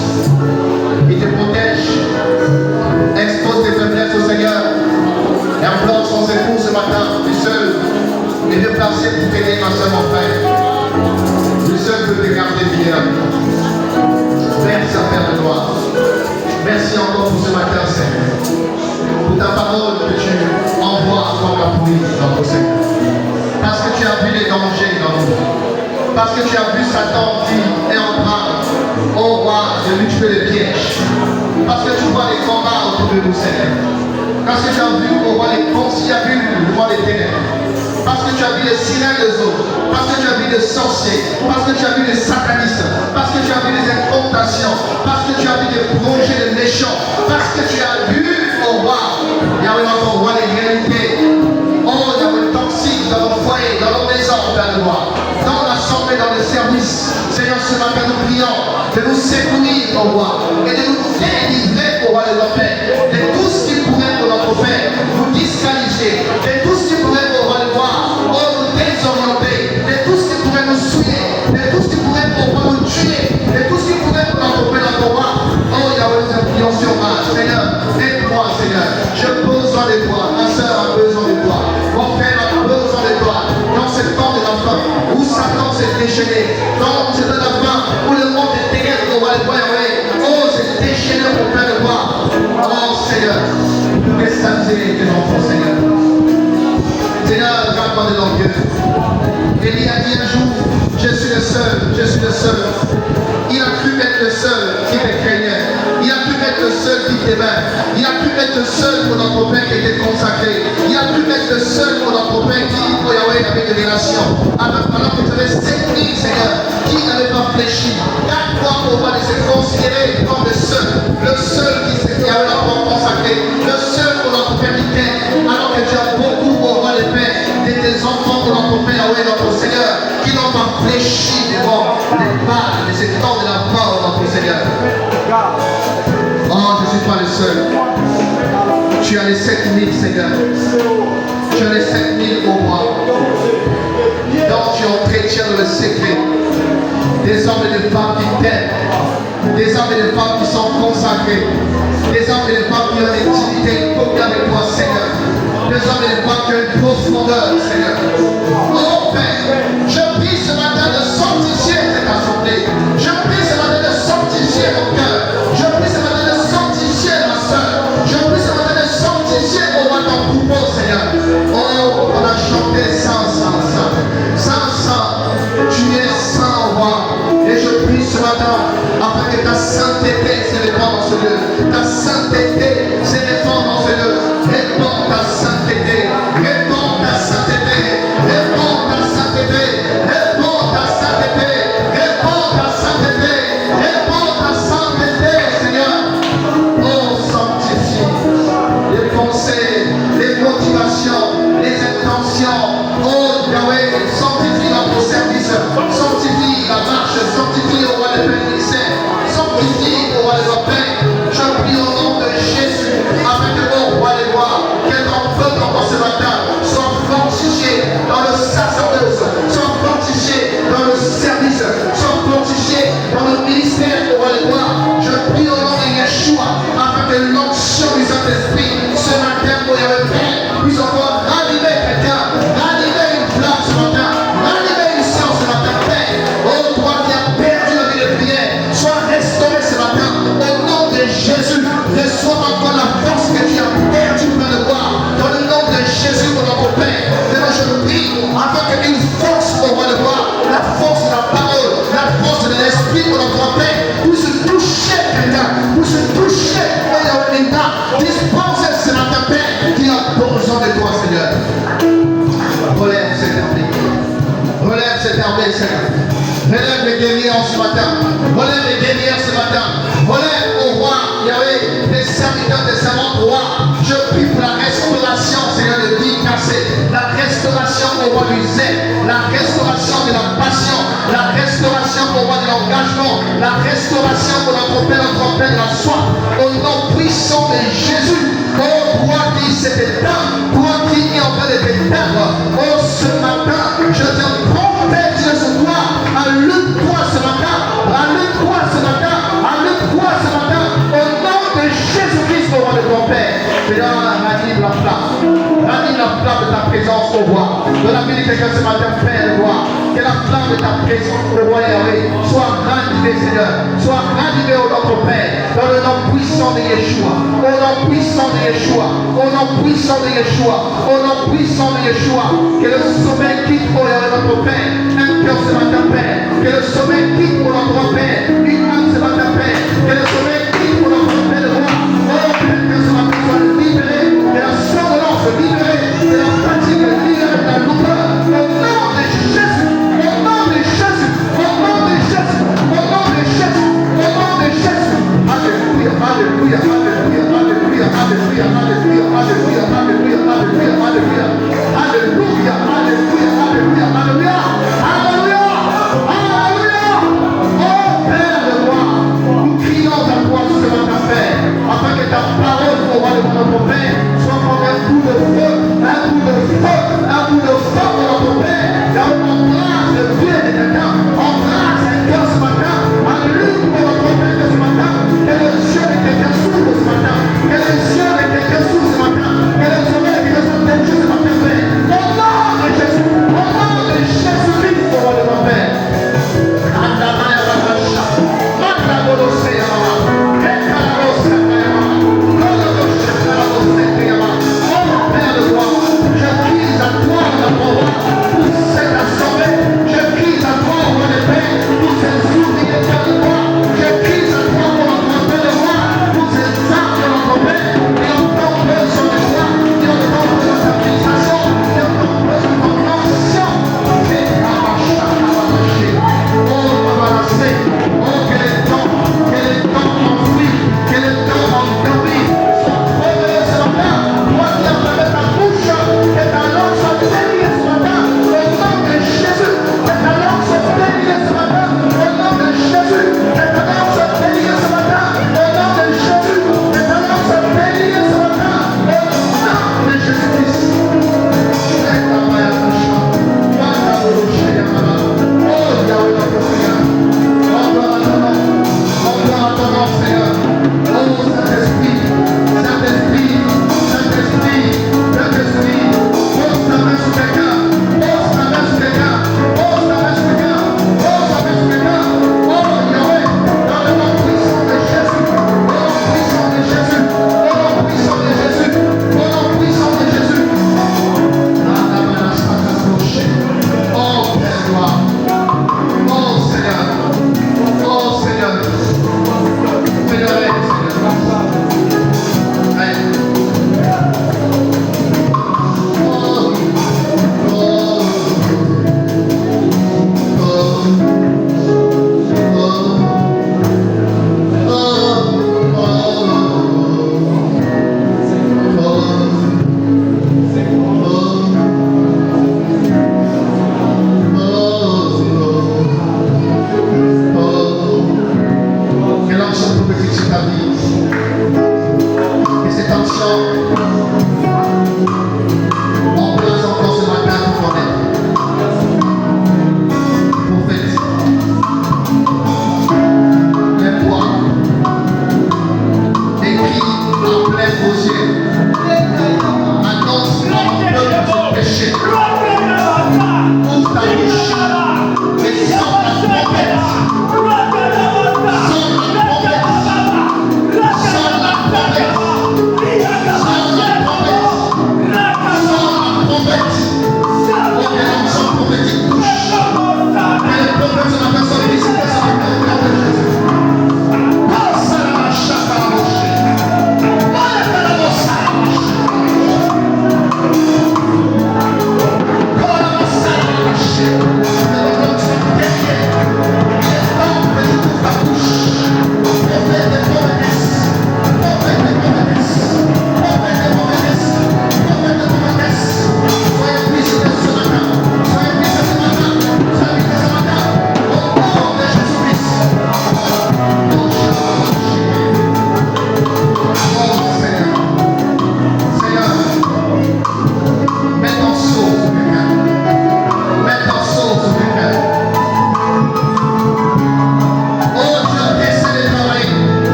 Il te protège. Expose tes faiblesses au Seigneur. Et implore son secours ce matin. Lui seul est déplacé pour t'aider, ma soeur, mon frère. Lui seul peut te garder fidèle. Merci à Père de gloire. Merci encore pour ce matin, Seigneur. Pour ta parole que tu envoies comme la pluie dans nos Seigneur. Parce que tu as vu les dangers dans nos vies. Parce que tu as vu Satan qui est en train, oh roi, de lui tuer les pièges. Parce que tu vois les combats autour de nous, Seigneur. Parce que tu as vu, oh roi, les conciliabules, le roi des ténèbres. Parce que tu as vu les sirènes des eaux. Parce que tu as vu les sorciers. Parce que tu as vu les satanistes. Parce que tu as vu les incantations. Parce que tu as vu les plongées des méchants. Parce que tu as vu, oh roi, il y avait encore roi des réalités. Oh, il y avait tant le service. Seigneur, ce matin, nous prions de nous secourir, au roi, et de nous délivrer, au roi de notre Père, de tout ce qui pourrait, pour notre Père, nous disqualifier, de tout ce qui pourrait, au roi de voir, nous désorienter, de tout ce qui pourrait nous souiller, de tout ce qui pourrait, au roi, nous tuer, de tout ce qui pourrait, pour notre Père, notre roi. Oh, Yahweh, nous appuyons sur moi. Seigneur, aide-moi, Seigneur. J'ai besoin de toi. Ma soeur a besoin de toi. Mon frère a besoin de toi. Dans cette temps de la fin, où Satan s'est déchaîné, dans cette temps de la fin, où le monde est ténèbres, on va le voir, oh, c'est déchaîné pour plein de voir. Oh, Seigneur, que ça tes enfants, Seigneur. Seigneur, garde-moi de l'orgueil. Élie a dit un jour, je suis le seul, je suis le seul. Il a pu être le seul qui te craignait. Il a pu être le seul qui t'aimait. Il a pu être le seul pour notre Père qui était consacré. Il a pu être le seul pour notre Père qui, pour Yahweh, avait des relations. Alors que tu avais 7 000, Seigneur, qui n'avait pas fléchi. 4 fois au roi de se considérer comme le seul qui s'était à la fois consacré, le seul pour notre Père qui t'aime. Alors que tu as beaucoup au roi de Père, de tes enfants pour notre Père, Yahweh, notre Seigneur, qui n'ont pas fléchi devant les balles de ces temps de la mort, notre Seigneur. Oh, je ne suis pas le seul. Tu as les 7 000, Seigneur. Tu as les 7 000 au roi. Donc tu entretiens le secret. Des hommes et des femmes qui t'aiment. Des hommes et des femmes qui sont consacrés. Des hommes et des femmes qui ont une intimité commune avec toi, Seigneur. Des hommes et des femmes qui ont une profondeur, Seigneur. Oh Père, je prie ce matin de sanctifier cette assemblée. Je prie ce matin de sanctifier mon cœur. Je prie ce matin de sanctifier ma soeur. Je prie ce matin de sanctifier au roi ton troupeau, Seigneur. Oh, on a chanté saint, saint, saint. Saint, saint, tu es saint, roi. Et je prie ce matin afin que ta sainteté se répande dans ce lieu. Ta sainteté se répande dans ce lieu. Réponds ta sainteté. Réponds ta sainteté. Réponds ta sainteté. Réponds ta sainteté. Réponds ta sainteté. Réponds ta sainteté, Seigneur. Oh, sanctifie les pensées, les motivations, les intentions. Oh, Yahweh, sanctifie notre service. Sanctifie la marche. Sanctifie au roi de bénédictions. Sanctifie au roi de la paix. Je prie au nom de Jésus, afin que mon roi des rois, que ton peuple encore ce matin soit fortifié dans le sacerdoce, soit fortifié dans le service, soit fortifié dans le ministère au roi des rois. Je prie au nom de Yeshua, afin que l'onction du Saint-Esprit ce matin, pour le Père, puisse encore ranimer quelqu'un, ranimer une flamme ce matin, ranimer une science ce matin, Père. Oh, toi qui as perdu la vie de prière, sois restauré ce matin au nom de Jésus. Reçois encore la force que tu as perdu plein de voir dans le nom de Jésus, mon notre Père. Maintenant je prie afin qu'une force au roi de voir, la force de la parole, la force de l'esprit, mon notre Père, puisse toucher quelqu'un, puisse toucher dispenser ce matin, Père, qui a besoin de toi, Seigneur. Relève cette armée. Relève cette armée, Seigneur. Relève les guerriers ce matin. Relève les guerriers ce matin. Relève au roi, Yahweh, les serviteurs, des servants roi. Je prie pour la restauration, Seigneur, de vie cassée. La restauration au roi du zèle. La restauration de la passion. La restauration au roi de l'engagement. La restauration pour notre Père de la soif. Au nom puissant de Jésus. Oh, toi qui s'est éteint. Toi qui est en train de t'éteindre. Oh, ce matin, je te protège sur toi. Allume-toi ce matin. Allume-toi ce matin. Allume-toi ce matin. Au nom de Jésus-Christ, au roi de ton Père. Seigneur, ranime la flamme. Ranime la flamme de ta présence au roi. De la vie de quelqu'un ce matin, Père, roi. Que la flamme de ta présence au roi Yahweh soit ranimée, Seigneur. Soit ranimée au notre Père. Dans le nom puissant de Yeshua. Au nom puissant de Yeshua. Au nom puissant de Yeshua. Au nom puissant de Yeshua. Que le sommeil quitte au Yahweh notre Père. Un cœur ce matin, Père. Que le sommeil quitte pour notre Père. Une âme ce matin, Père. Que le sommeil quitte pour notre Père de roi. Oh, Père, que ce matin soit libéré de la somnolence, libéré de la fatigue, libéré de la douleur. Au nom de Jésus. Au nom de Jésus. Au nom de Jésus. Au nom de Jésus. Au nom de Jésus. Alléluia, alléluia, alléluia, alléluia, alléluia, alléluia, alléluia, alléluia, alléluia, alléluia, alléluia, alléluia, alléluia, alléluia, alléluia.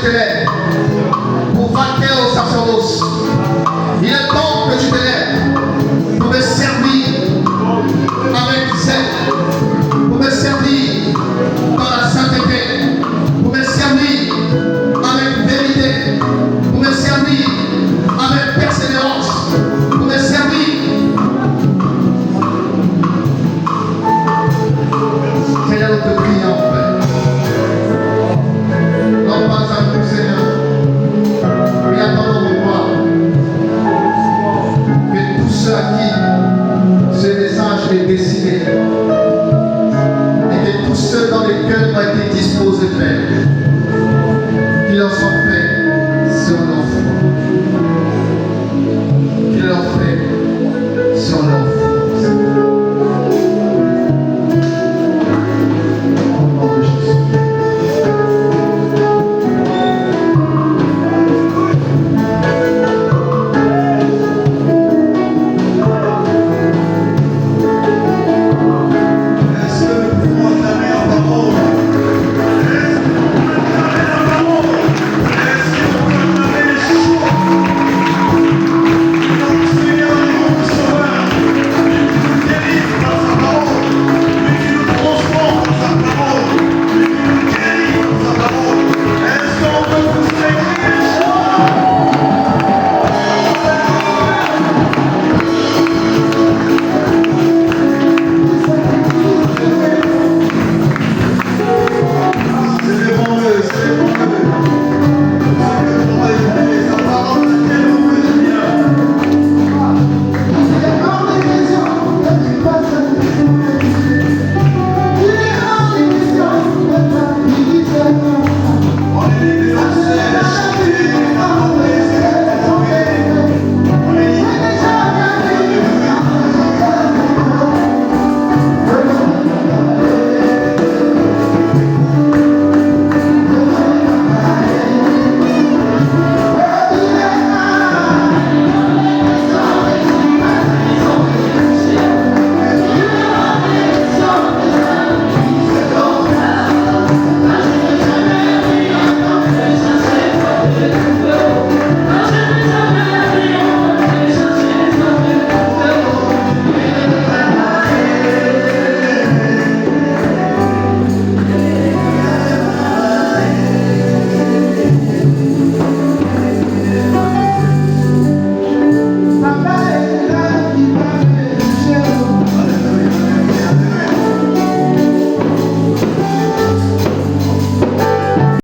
te lèves pour vaquer au sacerdoce. Il est temps que tu te lèves pour me servir avec zèle, pour me servir dans la sainteté, pour me servir avec vérité, pour